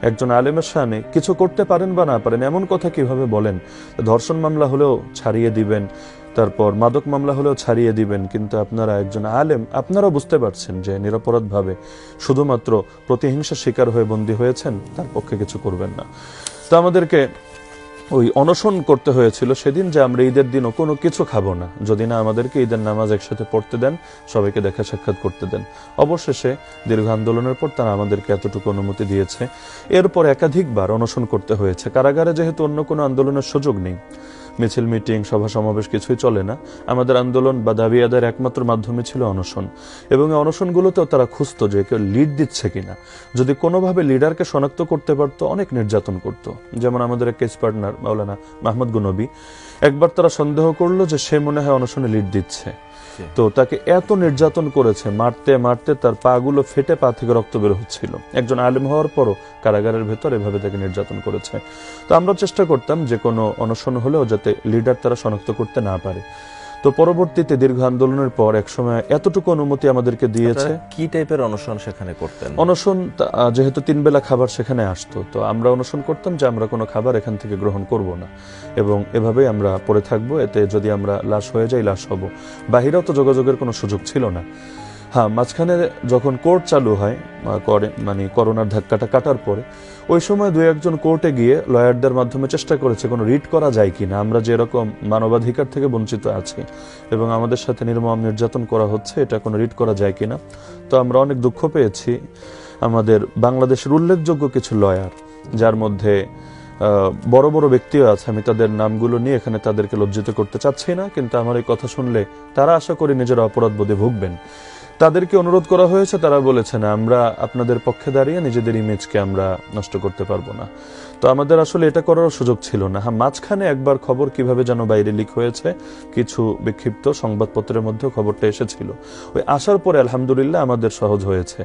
Speaker 2: একজন আলেমের সামনে কিছু করতে পারেন বা না পারেন এমন কথা কিভাবে বলেন, ধর্ষণ মামলা হলেও ছাড়িয়ে দিবেন, তারপর মাদক মামলা হলেও ছাড়িয়ে দিবেন, কিন্তু আপনারা একজন আলেম, আপনারাও বুঝতে পারছেন যে নিরপরাধভাবে শুধুমাত্র প্রতিহিংসার শিকার হয়ে বন্দী হয়েছেন, তার পক্ষে কিছু করবেন না। তো আমাদেরকে ওই অনশন করতে হয়েছিল সেদিন যে আমরা ঈদের দিনও কোনো কিছু খাবো না যদি না আমাদেরকে ঈদের নামাজ একসাথে পড়তে দেন, সবাইকে দেখা সাক্ষাৎ করতে দেন। অবশেষে দীর্ঘ আন্দোলনের পর তারা আমাদেরকে এতটুকু অনুমতি দিয়েছে। এরপর একাধিকবার অনশন করতে হয়েছে। কারাগারে যেহেতু অন্য কোনো আন্দোলনের সুযোগ নেই, মিছিল মিটিং সভা সমাবেশ কিছুই চলে না, আমাদের আন্দোলন বা দাবি আদায়ের একমাত্র মাধ্যমে ছিল অনশন। এবং এই অনশনগুলোতেও তারা খুঁজতো যে কেউ লিড দিচ্ছে কিনা, যদি কোনোভাবে লিডারকে শনাক্ত করতে পারতো অনেক নির্যাতন করত। যেমন আমাদের এক কেস পার্টনার মাওলানা মাহমুদ গুনবী, একবার তারা সন্দেহ করলো যে সে মনে হয় অনশনে লিড দিচ্ছে, তো তাকে এত নির্যাতন করেছে, মারতে মারতে তার পা গুলো ফেটে পা থেকে রক্ত বের হচ্ছিল। একজন আলেম হওয়ার পরও কারাগারের ভেতর এভাবে তাকে নির্যাতন করেছে। তো আমরা চেষ্টা করতাম যে কোনো অনশন হলেও যাতে লিডার তারা শনাক্ত করতে না পারে। তো পরবর্তীতে দীর্ঘ আন্দোলনের পর একসময় এতটুকু অনুমতি আমাদেরকে দিয়েছে।
Speaker 1: কি টাইপের অনশন সেখানে করতেন?
Speaker 2: অনশন যেহেতু 3 বেলা খাবার সেখানে আসতো, তো আমরা অনশন করতাম যে আমরা কোনো খাবার এখান থেকে গ্রহণ করব না এবং এভাবেই আমরা পড়ে থাকবো, এতে যদি আমরা লাশ হয়ে যাই লাশ হব। বাহিরেও তো যোগাযোগের কোনো সুযোগ ছিল না। হ্যাঁ, মাঝখানে যখন কোর্ট চালু হয় মানে করোনার ধাক্কাটা কাটার পরে, ওই সময় 2-1 কোর্টে গিয়ে লয়ারদের মাধ্যমে চেষ্টা করেছে কোনো রিট করা যায় কিনা, আমরা যেরকম মানবাধিকার থেকে বঞ্চিত আছি এবং আমাদের সাথে নির্মম নির্যাতন করা হচ্ছে, এটা কোনো রিট করা যায় কিনা। তো আমরা অনেক দুঃখ পেয়েছি। আমাদের বাংলাদেশের উল্লেখযোগ্য কিছু লয়ার, যার মধ্যে বড় বড় ব্যক্তিও আছে, আমি তাদের নামগুলো নিয়ে এখানে তাদেরকে লজ্জিত করতে চাচ্ছি না, কিন্তু আমার এই কথা শুনলে তারা আশা করি নিজের অপরাধ বোধে ভুগবেন। তাদেরকে অনুরোধ করা হয়েছে, তারা বলেছেন আমরা আপনাদের পক্ষে দাঁড়িয়ে নিজেদের ইমেজকে আমরা নষ্ট করতে পারবো না। তো আমাদের আসলে এটা করার সুযোগ ছিল না। হ্যাঁ, মাঝখানে একবার খবর কিভাবে যেন বাইরে লিক হয়েছে, কিছু বিক্ষিপ্ত সংবাদপত্রের মধ্যে খবরটা এসেছিল। ওই আসার পরে আলহামদুলিল্লাহ আমাদের সহজ হয়েছে।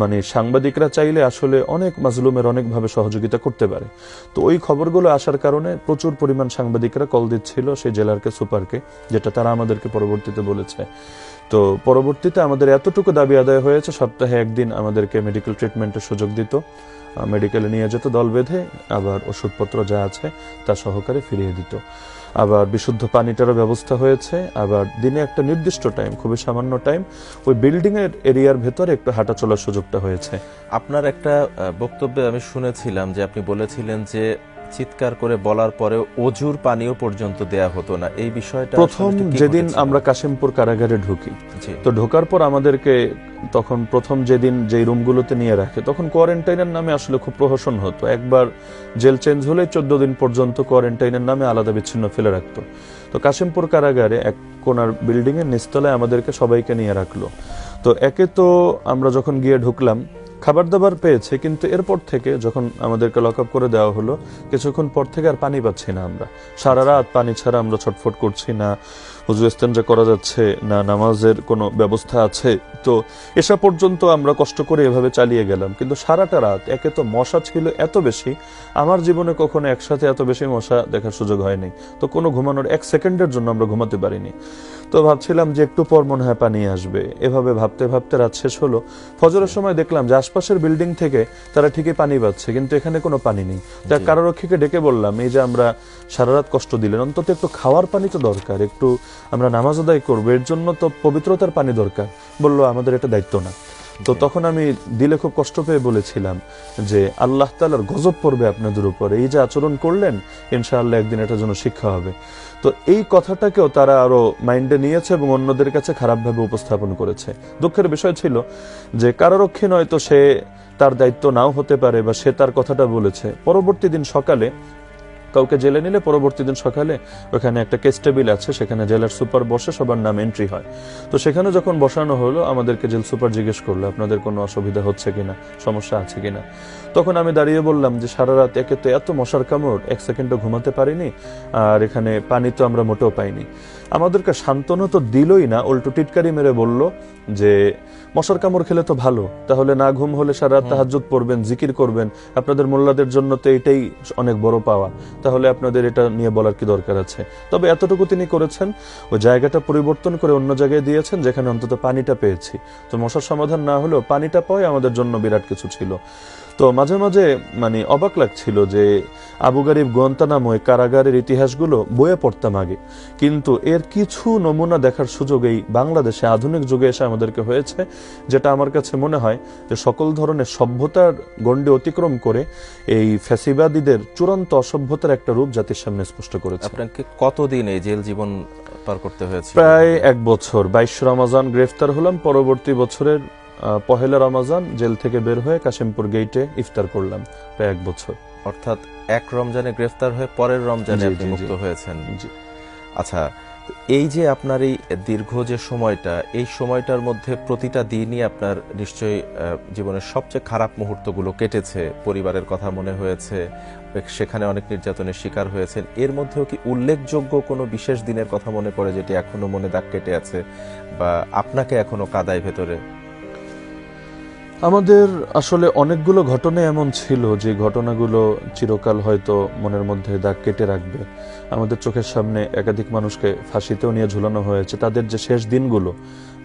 Speaker 2: মানে সাংবাদিকরা চাইলে আসলে অনেক মাজলুমের অনেকভাবে সহযোগিতা করতে পারে। তো ওই খবরগুলো আসার কারণে প্রচুর পরিমাণ সাংবাদিকরা কল দিচ্ছিল সেই জেলারকে, সুপারকে, যেটা তারা আমাদেরকে পরবর্তীতে বলেছে। তো পরবর্তীতে আমাদের এতটুকু দাবি আদায় হয়েছে, সপ্তাহে 1 দিন আমাদেরকে মেডিকেল ট্রিটমেন্টের সুযোগ দিত, মেডিকেলে নিয়ে যেত দল বেঁধে, আবার ওষুধপত্র যা আছে তা সহকারে ফিরিয়ে দিত। আবার বিশুদ্ধ পানিটারও ব্যবস্থা হয়েছে। আবার দিনে একটা নির্দিষ্ট টাইম, খুবই সামান্য টাইম, ওই বিল্ডিং এর এরিয়ার ভেতরে একটু হাঁটা চলার সুযোগটা হয়েছে।
Speaker 1: আপনার একটা বক্তব্যে আমি শুনেছিলাম যে আপনি বলেছিলেন যে চিৎকার করে বলার পরে অজুর পানিও পর্যন্ত দেয়া হতো না। এই বিষয়টা
Speaker 2: প্রথম যেদিন আমরা কাশিমপুর কারাগারে ঢুকি, তো ঢোকার পর আমাদেরকে তখন প্রথম যেদিন যেই রুমগুলোতে নিয়ে রাখে, তখন কোয়ারেন্টাইনের নামে আসলে খুব প্রহসন হতো। একবার জেল চেঞ্জ হলে 14 দিন পর্যন্ত কোয়ারেন্টাইনের নামে আলাদা বিচ্ছিন্ন ফেলে রাখতো। তো কাশিমপুর কারাগারে এক কোনার বিল্ডিং এর নিচতলায় আমাদেরকে সবাইকে নিয়ে রাখলো। তো একে তো আমরা যখন গিয়ে ঢুকলাম খাবার দাবার পেয়েছে, কিন্তু এরপর থেকে যখন আমাদেরকে লক আপ করে দেওয়া হলো, কিছুক্ষণ পর থেকে আর পানি পাচ্ছি না আমরা। সারা রাত পানি ছাড়া আমরা ছটফট করছি, না হুজু ইস্তেঞ্জা করা যাচ্ছে, না নামাজের কোনো ব্যবস্থা আছে। তো এসা পর্যন্ত আমরা কষ্ট করে এভাবে চালিয়ে গেলাম। কিন্তু সারাটা রাত একে তো মশা ছিল এত বেশি, আমার জীবনে কখনো একসাথে এত বেশি মশা দেখার সুযোগ হয়নি। তো কোনো ঘুমানোর 1 সেকেন্ডের জন্য আমরা ঘুমাতে পারিনি। তো ভাবছিলাম যে একটু পর মনে হয় পানি আসবে, এভাবে ভাবতে ভাবতে রাত শেষ হলো। ফজরের সময় দেখলাম যে আশপাশের বিল্ডিং থেকে তারা ঠিকই পানি পাচ্ছে, কিন্তু এখানে কোনো পানি নেই। তা কারারক্ষীকে ডেকে বললাম, এই যে আমরা সারা রাত কষ্ট দিলেন, অন্তত একটু খাওয়ার পানি তো দরকার, একটু আমরা নামাজ আদায় করবো, এর জন্য তো পবিত্রতার পানি দরকার। বললো আমাদের এটা দায়িত্ব না। তো তখন আমি দিলে খুব কষ্ট পেয়ে বলেছিলাম যে আল্লাহ তাআলার গজব পড়বে আপনাদের উপরে, এই যে আচরণ করলেন ইনশাআল্লাহ একদিন এটার জন্য শিক্ষা হবে। তো এই কথাটাকেও তারা আরো মাইন্ডে নিয়েছে এবং অন্যদের কাছে খারাপভাবে উপস্থাপন করেছে। দুঃখের বিষয় ছিল যে কারারক্ষী নয়তো সে তার দায়িত্ব নাও হতে পারে বা সে তার কথাটা বলেছে। পরবর্তী দিন সকালে কাউকে জেলে নিলে পরবর্তী দিন সকালে ওখানে একটা কেস টেবিল আছে, সেখানে জেলার সুপার বসে, সবার নাম এন্ট্রি হয়। তো সেখানে যখন বসানো হলো, আমাদেরকে জেল সুপার জিজ্ঞেস করলো আপনাদের কোনো অসুবিধা হচ্ছে কিনা, সমস্যা আছে কিনা। তখন আমি দাঁড়িয়ে বললাম যে সারা রাত একে তো এত মশার কামড়, 1 সেকেন্ডও ঘুমাতে পারিনি, আর এখানে পানি তো আমরা মোটেও পাইনি। আমাদেরকে সান্ত্বনা তো দিলই না, উল্টো টিটকারি মেরে বলল যে মশার কামড় খেলে তো ভালো, তাহলে না ঘুম হলে সারা রাত তাহাজ্জুদ পড়বেন, জিকির করবেন, আপনাদের মোল্লাদের জন্য তো এটাই অনেক বড় পাওয়া, তাহলে আপনাদের এটা নিয়ে বলার কি দরকার আছে। তবে এতটুকু তিনি করেছেন, ওই জায়গাটা পরিবর্তন করে অন্য জায়গায় দিয়েছেন যেখানে অন্তত পানিটা পেয়েছি। তো মশার সমাধান না হলেও পানিটা পাওয়াই আমাদের জন্য বিরাট কিছু ছিল। তো মাঝে মাঝে মানে অবাক লাগছিল যে আবু গারিব, গুয়ান্তানামো, কারাগারের ইতিহাসগুলো বইয়ে পড়তাম আগে, কিন্তু এর কিছু নমুনা দেখার সুযোগ এই বাংলাদেশে আধুনিক যুগে এসে আমাদেরকে হয়েছে, যেটা আমার কাছে মনে হয় যে সকল ধরনের সভ্যতার গণ্ডি অতিক্রম করে এই ফ্যাসিবাদীদের চূড়ান্ত অসভ্যতার একটা রূপ জাতির সামনে স্পষ্ট করেছে।
Speaker 1: আপনাকে কতদিন এই জেল জীবন পার করতে হয়েছে?
Speaker 2: প্রায় 1 বছর। 22 রমজান গ্রেফতার হলাম, পরবর্তী বছরের 1 রমজান জেল থেকে বের হয়ে কাশিমপুর গেইটে ইফতার করলাম, প্রায় 1 বছর।
Speaker 1: অর্থাৎ 1 রমজানে গ্রেফতার হয়ে পরের রমজানে আপনি মুক্ত হয়েছেন। আচ্ছা, এই যে আপনার এই দীর্ঘ যে সময়টা, এই সময়টার মধ্যে প্রতিটা দিনই আপনার নিশ্চয়ই জীবনের সবচেয়ে খারাপ মুহূর্তগুলো কেটেছে, পরিবারের কথা মনে হয়েছে, সেখানে অনেক নির্যাতনের শিকার হয়েছেন। এর মধ্যেও কি উল্লেখযোগ্য কোনো বিশেষ দিনের কথা মনে পড়ে যেটি এখনো মনে দাগ কেটে আছে বা আপনাকে এখনো কাদায় ভেতরে?
Speaker 2: আমাদের আসলে অনেকগুলো ঘটনা এমন ছিল যে ঘটনাগুলো চিরকাল হয়তো মনের মধ্যে দাগ কেটে রাখবে। আমাদের চোখের সামনে একাধিক মানুষকে ফাঁসিতেও নিয়ে ঝুলানো হয়েছে। তাদের যে শেষ দিনগুলো,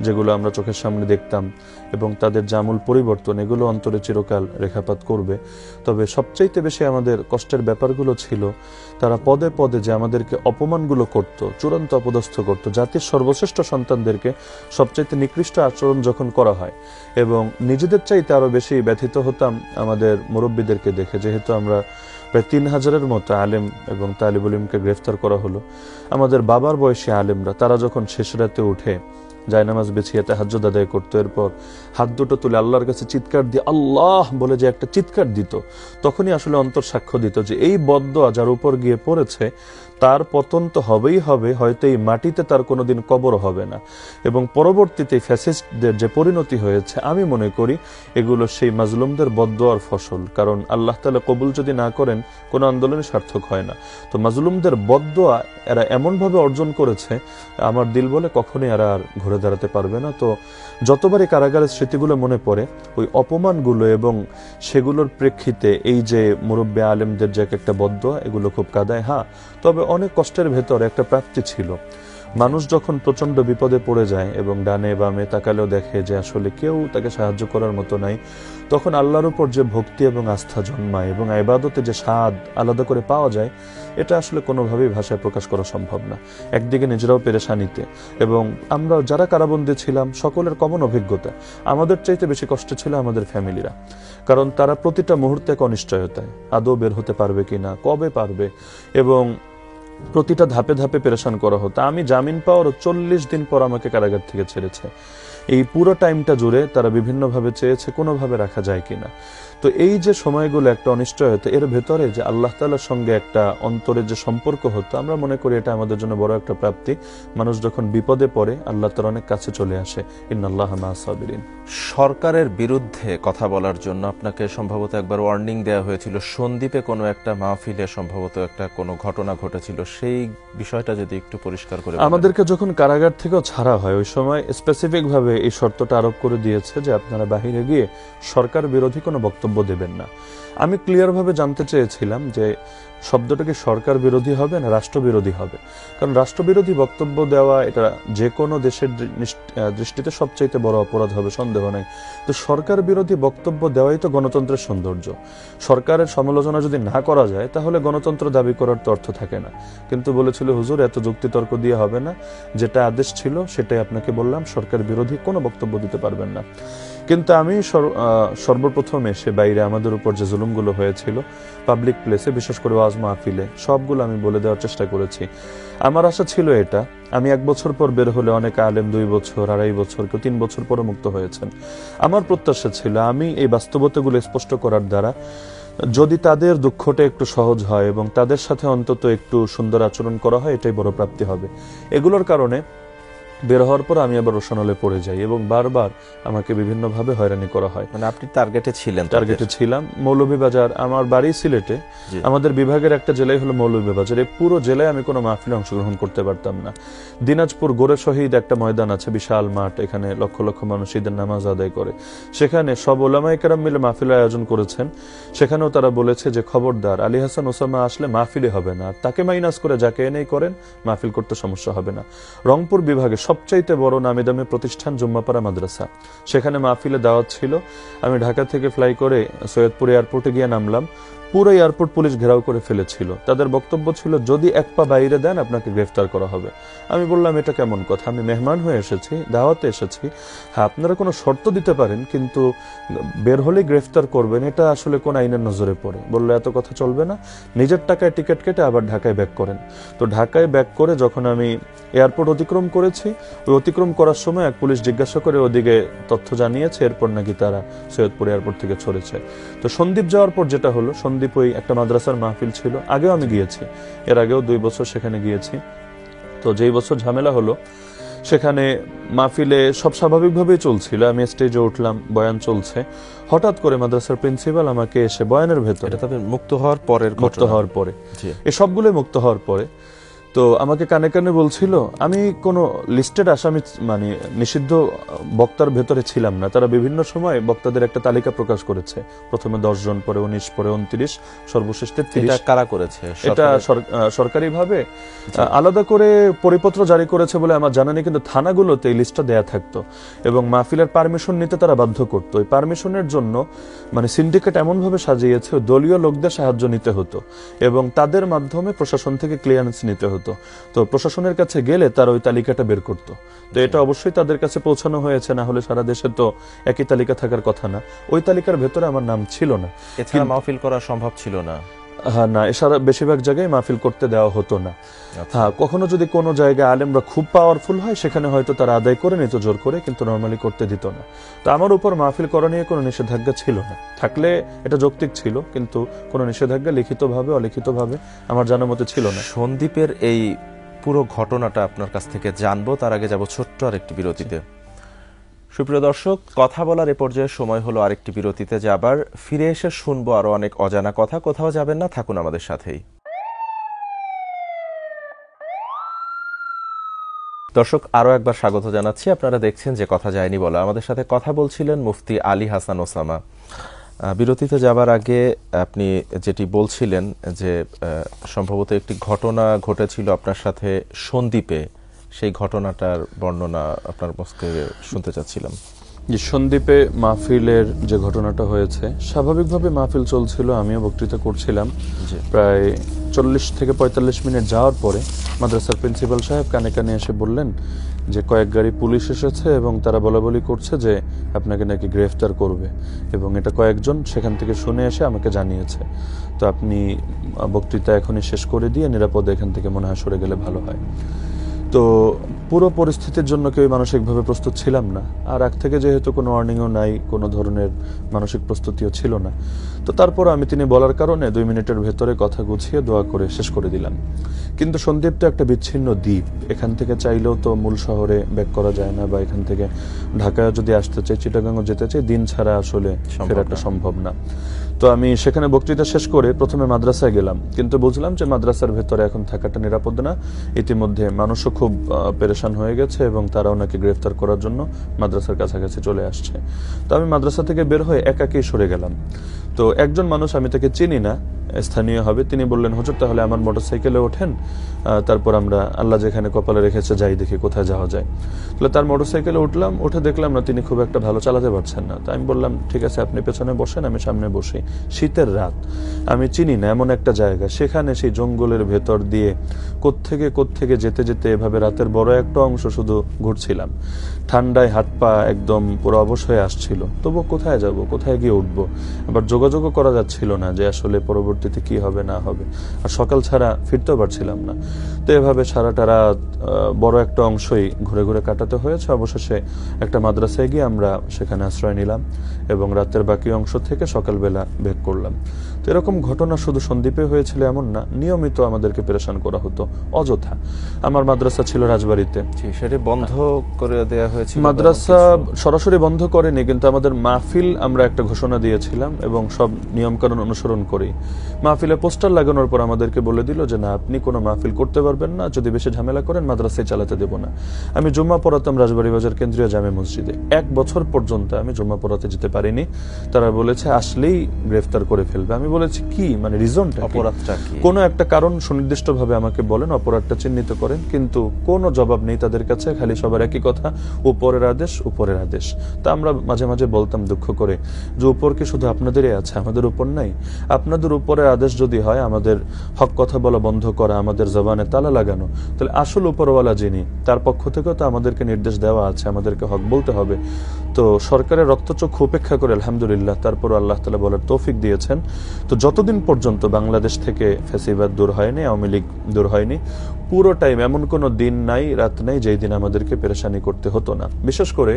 Speaker 2: যেগুলো আমরা চোখের সামনে দেখতাম, এবং তাদের জামুল পরিবর্তন, এগুলো অন্তরে চিরকাল রেখাপাত করবে। তবে সবচাইতে বেশি আমাদের কষ্টের ব্যাপারগুলো ছিল তারা পদে পদে যে আমাদেরকে অপমানগুলো করত, চূড়ান্ত অপদস্থ করত, জাতির সর্বশ্রেষ্ঠ সন্তানদেরকে সবচাইতে নিকৃষ্ট আচরণ যখন করা হয়, এবং নিজেদের চাইতে আরো বেশি ব্যথিত হতাম আমাদের মুরব্বীদেরকে দেখে। যেহেতু আমরা প্রায় 3000-এর মতো আলেম এবং তালিবুল ইলমকে গ্রেফতার করা হলো, আমাদের বাবার বয়সী আলেমরা তারা যখন শেষ রাতে উঠে জায়নামাজ বিছিয়ে তাহাজ্জুদ আদায় করতো, এরপর হাত দুটো তুলে আল্লাহর কাছে চিৎকার দিয়ে আল্লাহ বলে যে একটা চিৎকার দিত, তখনই আসলে অন্তর সাক্ষ্য দিত যে এই বদদোয়া যার উপর গিয়ে পড়েছে তার পতন তো হবেই হবে, হয়তো এই মাটিতে তার কোনোদিন কবর হবে না। এবং পরবর্তীতে ফ্যাসিস্টদের যে পরিণতি হয়েছে, আমি মনে করি এগুলো সেই মাজলুমদের বদদোয়ার ফসল। কারণ আল্লাহ তাআলা কবুল যদি না করেন, কোনো আন্দোলনই সার্থক হয় না। তো মাজলুমদের বদদোয়া এরা এমনভাবে অর্জন করেছে, আমার দিল বলে কখনোই এরা আর ঘুরে দাঁড়াতে পারবে না। তো যতবারই কারাগারের স্মৃতিগুলো মনে পড়ে, ওই অপমানগুলো এবং সেগুলোর প্রেক্ষিতে এই যে মুরব্বী আলেমদের যে একটা বদদোয়া, এগুলো খুব কাদায়। হ্যাঁ, তবে অনেক কষ্টের ভেতর একটা প্রাপ্তি ছিল। মানুষ যখন প্রচন্ড বিপদে পড়ে যায় এবং ডানে বামে তাকালেও দেখে যে আসলে কেউ তাকে সাহায্য করার মতো নাই, তখন আল্লাহর উপর যে ভক্তি এবং আস্থা জন্মায় এবং ইবাদতে যে স্বাদ আলাদা করে পাওয়া যায়, এটা আসলে কোনোভাবেই ভাষায় প্রকাশ করা সম্ভব না। একদিকে নিজেরাও পেরেশানিতে, এবং আমরা যারা কারাবন্দী ছিলাম সকলের কমন অভিজ্ঞতা। আমাদের চাইতে বেশি কষ্ট ছিল আমাদের ফ্যামিলিরা, কারণ তারা প্রতিটা মুহূর্তে এক অনিশ্চয়তায়, আদৌ বের হতে পারবে কিনা, কবে পারবে, এবং প্রতিটা ধাপে ধাপে পেরেশান করা হতো। আমি জামিন পাওয়ার 40 দিন পর আমাকে কারাগার থেকে ছেড়েছে। এই পুরো টাইমটা জুড়ে তারা বিভিন্নভাবে চেয়েছে কোনোভাবে রাখা যায় কিনা। তো এই যে সময়গুলো একটা অনিশ্চয়তা, এর ভেতরে যে আল্লাহ তাআলার সঙ্গে একটা অন্তরের যে সম্পর্ক হতো, আমরা মনে করি এটা আমাদের জন্য বড় একটা প্রাপ্তি। মানুষ যখন বিপদে পড়ে আল্লাহ তাআলা অনেক কাছে চলে আসে। ইন্নাল্লাহা মাআস সাবিরিন।
Speaker 1: সরকারের বিরুদ্ধে কথা বলার জন্য আপনাকে সম্ভবত একবার ওয়ার্নিং দেওয়া হয়েছিল, সন্দ্বীপে কোনো একটা মাহফিলে সম্ভবত একটা কোনো ঘটনা ঘটেছিল, সেই বিষয়টা যদি একটু পরিষ্কার করে বলেন।
Speaker 2: আমাদেরকে যখন কারাগার থেকেও ছাড়া হয়, ওই সময় স্পেসিফিক ভাবে এই শর্তটা আরোপ করে দিয়েছে যে আপনারা বাহিরে গিয়ে সরকার বিরোধী কোনো বক্তব্য দেবেন না। আমি ক্লিয়ার ভাবে জানতে চেয়েছিলাম যে শব্দটা কি সরকার বিরোধী হবে না রাষ্ট্রবিরোধী হবে, কারণ রাষ্ট্রবিরোধী বক্তব্য দেওয়া এটা যে কোনো দেশের দৃষ্টিতে সবচাইতে বড় অপরাধ হবে, সন্দেহ নাই। তো সরকার বিরোধী বক্তব্য দেওয়াই তো গণতন্ত্রের সৌন্দর্য। সরকারের সমালোচনা যদি না করা যায় তাহলে গণতন্ত্র দাবি করার তো অর্থ থাকে না। কিন্তু বলেছিল হুজুর এত যুক্তিতর্ক দিয়ে হবে না, যেটা আদেশ ছিল সেটাই আপনাকে বললাম, সরকার বিরোধী কোনো বক্তব্য দিতে পারবেন না। কিন্তু আমি সর্বপ্রথম এসে বাইরে আমাদের উপর যে জুলুমগুলো হয়েছিল পাবলিক প্লেসে, বিশেষ করে ওয়াজ মাহফিলে, সবগুলো আমি বলে দেওয়ার চেষ্টা করেছি। আমার আশা ছিল এটা, আমি 1 বছর পর বের হলে অনেক আলেম 2 বছর, 2.5 বছর, কেউ 3 বছর পরে মুক্ত হয়েছেন। আমার প্রত্যাশা ছিল আমি এই বাস্তবতাগুলো স্পষ্ট করার দ্বারা যদি তাদের দুঃখটা একটু সহজ হয় এবং তাদের সাথে অন্তত একটু সুন্দর আচরণ করা হয়, এটাই বড় প্রাপ্তি হবে। এগুলোর কারণে বের হওয়ার পর আমি আবার রোশনালে পড়ে যাই এবং বারবার আমাকে বিভিন্নভাবে হয়রানি করা হয়।
Speaker 1: মানে আপনি টার্গেটে ছিলেন?
Speaker 2: টার্গেটে ছিলাম। মৌলভীবাজার, আমার বাড়ি সিলেটে, আমাদের বিভাগের একটা জেলায় হলো মৌলভীবাজার। এই পুরো জেলায় আমি কোনো মাহফিলে অংশগ্রহণ করতে পারতাম না। দিনাজপুর গোরে শহীদ একটা ময়দান আছে, বিশাল মাঠ, এখানে লক্ষ লক্ষ মানুষ ঈদের নামাজ আদায় করে। সেখানে সব ওলামায়ে কেরাম মিলে মাহফিলের আয়োজন করেছেন। সেখানেও তারা বলেছে যে খবরদার আলী হাসান ওসামা আসলে মাহফিলে হবে না, আর তাকে মাইনাস করে যাকে এনেই করেন মাহফিল করতে সমস্যা হবে না। রংপুর বিভাগে সবচাইতে বড় নামি দামি প্রতিষ্ঠান জুম্মাপাড়া মাদ্রাসা, সেখানে মাহফিলে দাওয়াত ছিল। আমি ঢাকা থেকে ফ্লাই করে সৈয়দপুর এয়ারপোর্টে গিয়ে নামলাম। পুরো এয়ারপোর্ট পুলিশ ঘেরাও করে ফেলেছিল। তাদের বক্তব্য ছিল যদি এক পা বাইরে দেন আপনাকে গ্রেফতার করা হবে। আমি বললাম এটা কেমন কথা, আমি মেহমান হয়ে এসেছি, দাওয়াতে এসেছি, হ্যাঁ আপনারা কোনো শর্ত দিতে পারেন কিন্তু বের হলে গ্রেফতার করবেন, এটা আসলে কোন আইনের নজরে পড়ে। বললো এত কথা চলবে না, নিজের টাকায় টিকিট কেটে আবার ঢাকায় ব্যাক করেন। তো ঢাকায় ব্যাক করে যখন আমি এয়ারপোর্ট অতিক্রম করেছি, ওই অতিক্রম করার সময় এক পুলিশ জিজ্ঞাসা করে ওদিকে তথ্য জানিয়েছে, এরপর নাকি তারা সৈয়দপুর এয়ারপোর্ট থেকে ছড়েছে। তো সন্দ্বীপ যাওয়ার পর যেটা হলো, সন্দ্বীপ ওই একটা মাদ্রাসার মাহফিল ছিল, আগেও আমি গিয়েছি, এর আগেও 2 বছর সেখানে গিয়েছি। তো যেই বছর ঝামেলা হলো, সেখানে মাহফিলে সব স্বাভাবিকভাবেই চলছিল, আমি স্টেজে উঠলাম, বয়ান চলছে, হঠাৎ করে মাদ্রাসার প্রিন্সিপাল আমাকে এসে বয়ানের ভেতরে,
Speaker 1: মুক্ত হওয়ার পরে
Speaker 2: এই সবগুলো মুক্ত হওয়ার পরে, তো আমাকে কানে কানে বলছিল, আমি কোনো লিস্টেড আসামি মানে নিষিদ্ধ বক্তার ভেতরে ছিলাম না। তারা বিভিন্ন সময় বক্তাদের একটা তালিকা প্রকাশ করেছে, প্রথমে 10 জন, পরে 19, পরে 29, সর্বশেষ 33।
Speaker 1: এটা কারা করেছে?
Speaker 2: এটা সরকারিভাবে আলাদা করে পরিপত্র জারি করেছে বলে আমার জানা নেই, কিন্তু থানাগুলোতে এই লিস্টটা দেয়া থাকতো এবং মাহফিলের পারমিশন নিতে তারা বাধ্য করতো। এই পারমিশনের জন্য মানে সিন্ডিকেট এমনভাবে সাজিয়েছে, দলীয় লোকদের সাহায্য নিতে হতো এবং তাদের মাধ্যমে প্রশাসন থেকে ক্লিয়ারেন্স নিতে হতো। তো প্রশাসনের কাছে গেলে তার ওই তালিকাটা বের করতো। তো এটা অবশ্যই তাদের কাছে পৌঁছানো হয়েছে, না হলে সারা দেশে তো একই তালিকা থাকার কথা না। ওই তালিকার ভেতরে আমার নাম ছিল না,
Speaker 1: এছাড়া মাহফিল করা সম্ভব ছিল না।
Speaker 2: হ্যাঁ না, এছাড়া বেশিরভাগ জায়গায় মাহফিল করতে দেওয়া হতো না। হ্যাঁ, কখনো যদি কোনো জায়গায় আলেমরা খুব পাওয়ারফুল হয় সেখানে হয়তো তারা আদায় করে নিত জোর করে, কিন্তু নর্মালি করতে দিত না। তো আমার উপর মাহফিল করা নিয়ে কোনো নিষেধাজ্ঞা ছিল না, থাকলে এটা যৌক্তিক ছিল, কিন্তু কোনো নিষেধাজ্ঞা লিখিতভাবে অলিখিতভাবে আমার জানার মতে ছিল না।
Speaker 1: সন্দ্বীপের এই পুরো ঘটনাটা আপনার কাছ থেকে জানবো, তার আগে যাব ছোট্ট আরেকটি বিরতিতে। সুপ্রিয় দর্শক, কথা বলার এ পর্যায়ে সময় হলো আরেকটি বিরতিতে যাবার। ফিরে এসে শুনবো আরো অনেক অজানা কথা। কোথাও যাবেন না, থাকুন আমাদের সাথেই। দর্শক, আরো একবার স্বাগত জানাচ্ছি। আপনারা দেখছেন যে কথা যায়নি বলা। আমাদের সাথে কথা বলছিলেন মুফতি আলী হাসান ওসামা। বিরতিতে যাবার আগে আপনি যেটি বলছিলেন যে সম্ভবত একটি ঘটনা ঘটেছিল আপনার সাথে সন্দ্বীপে, সেই ঘটনাটার বর্ণনা আপনার মুখে শুনতে চাচ্ছিলাম।
Speaker 2: যে সন্দ্বীপে মাহফিলের যে ঘটনাটা হয়েছে, স্বাভাবিকভাবে মাহফিল চলছিল, আমিও বক্তৃতা করছিলাম। প্রায় 40 থেকে 45 মিনিট যাওয়ার পরে মাদ্রাসার প্রিন্সিপাল সাহেব কানে কানে এসে বললেন যে কয়েক গাড়ি পুলিশ এসেছে এবং তারা বলাবলি করছে যে আপনাকে নাকি গ্রেফতার করবে, এবং এটা কয়েকজন সেখান থেকে শুনে এসে আমাকে জানিয়েছে। তো আপনি বক্তৃতা এখনই শেষ করে দিয়ে নিরাপদে এখান থেকে মনে হয় সরে গেলে ভালো হয়। তো পুরো পরিস্থিতির জন্য কেউ মানসিকভাবে প্রস্তুত ছিলাম না, আর আগ থেকে যেহেতু কোনো ওয়ার্নিংও নাই, কোনো ধরনের মানসিক প্রস্তুতিও ছিল না। তো তারপর আমি তিনি বলার কারণে 2 মিনিটের ভেতরে কথা গুছিয়ে দোয়া করে শেষ করে দিলাম। কিন্তু সন্দ্বীপ তো একটা বিচ্ছিন্ন দ্বীপ, এখান থেকে চাইলেও তো মূল শহরে ব্যাক করা যায় না, বা এখান থেকে ঢাকায় যদি আসতে চাই, চিটাগাংও যেতে চাই, দিন ছাড়া আসলে ফেরাটা সম্ভব না। তো আমি সেখানে বক্তৃতা শেষ করে প্রথমে মাদ্রাসায় গেলাম, কিন্তু বুঝলাম যে মাদ্রাসার ভেতরে এখন থাকাটা নিরাপদ না। ইতিমধ্যে মানুষও খুব পেরেশান হয়ে গেছে এবং তারাও নাকি গ্রেফতার করার জন্য মাদ্রাসার কাছাকাছি চলে আসছে। তো আমি মাদ্রাসা থেকে বের হয়ে একাকেই সরে গেলাম। তো একজন মানুষ, আমি তাকে চিনি না, স্থানীয় হবে, তিনি বললেন হুজুর তাহলে আমার মোটরসাইকেলে ওঠেন, তারপর আমরা আল্লাহ যেখানে কপালে রেখেছে যাই, দেখি কোথায় যাওয়া যায়। তাহলে তার মোটরসাইকেলে উঠলাম, উঠে দেখলাম না তিনি খুব একটা ভালো চালাতে পারছেন না। তো আমি বললাম ঠিক আছে আপনি পেছনে বসেন, আমি সামনে বসি। শীতের রাত, আমি চিনি না এমন একটা জায়গা, সেখানে সেই জঙ্গলের ভেতর দিয়ে কোত্থেকে যেতে যেতে এভাবে রাতের বড় একটা অংশ শুধু ঘুরছিলাম। ঠান্ডায় হাত পা একদম পুরো অবশ হয়ে আসছিল, তবু কোথায় যাব, কোথায় গিয়ে উঠবো, আবার যোগাযোগও করা যাচ্ছিল না যে আসলে পরবর্তীতে কি হবে না হবে, আর সকাল ছাড়া ফিরতেও পারছিলাম না। তো এভাবে সারাটা রাত বড় একটা অংশই ঘুরে ঘুরে কাটাতে হয়েছে। অবশেষে একটা মাদ্রাসায় গিয়ে আমরা সেখানে আশ্রয় নিলাম এবং রাতের বাকি অংশ থেকে সকালবেলা বের করলাম। তো এরকম ঘটনা শুধু সন্দ্বীপে হয়েছিল এমন না, নিয়মিত আমাদেরকে পেরেশান করা হতো অযথা। আমার মাদ্রাসা ছিল রাজবাড়িতে,
Speaker 1: সেটা বন্ধ করে দেওয়া হয়েছিল।
Speaker 2: মাদ্রাসা সরাসরি বন্ধ করেনি, কিন্তু আমাদের মাহফিল আমরা একটা ঘোষণা দিয়েছিলাম এবং সব নিয়মকানুন অনুসরণ করি। মাহফিলে পোস্টার লাগানোর পর আমাদেরকে বলে দিল যে না, আপনি কোনো মাহফিল করতে পারবেন না, যদি বেশি ঝামেলা করেন মাদ্রাসায় চালাতে দেব না। আমি জুম্মা পড়াতাম রাজবাড়ী বাজার কেন্দ্রীয় জামে মসজিদে, 1 বছর পর্যন্ত আমি জুম্মা পড়াতে যেতে পারিনি। তারা বলেছে আসলেই গ্রেফতার করে ফেলবে। আমি বলেছি কি মানে রিজনটা,
Speaker 1: অপরাধটা কি?
Speaker 2: কোনো একটা কারণ সুনির্দিষ্টভাবে আমাকে বলেন, অপরাধটা চিহ্নিত করেন। কিন্তু কোনো জবাব নেই তাদের কাছে, খালি সবার একই কথা, উপরের আদেশ উপরের আদেশ। তা আমরা মাঝে মাঝে বলতাম দুঃখ করে যে উপর কি শুধু আপনাদেরই আছে, আমাদের উপর নাই? আপনাদের উপরের আদেশ যদি হয় আমাদের হক কথা বলা বন্ধ করা, আমাদের জবানে তালা লাগানো, তাহলে আসল উপরওয়ালা যিনি তার পক্ষ থেকেও তো আমাদেরকে নির্দেশ দেওয়া আছে, আমাদেরকে হক বলতে হবে। তো সরকারের রক্তচক্ষু উপেক্ষা করে আলহামদুলিল্লাহ তারপর আল্লাহ তাআলা বলার তৌফিক দিয়েছেন। তো যতদিন পর্যন্ত বাংলাদেশ থেকে ফ্যাসিবাদ দূর হয়নি, আওয়ামী লীগ দূর হয়নি, পুরো টাইম এমন কোনো দিন নাই রাত নাই যেই দিন আমাদেরকে পেরেশানি করতে হতো না। বিশেষ করে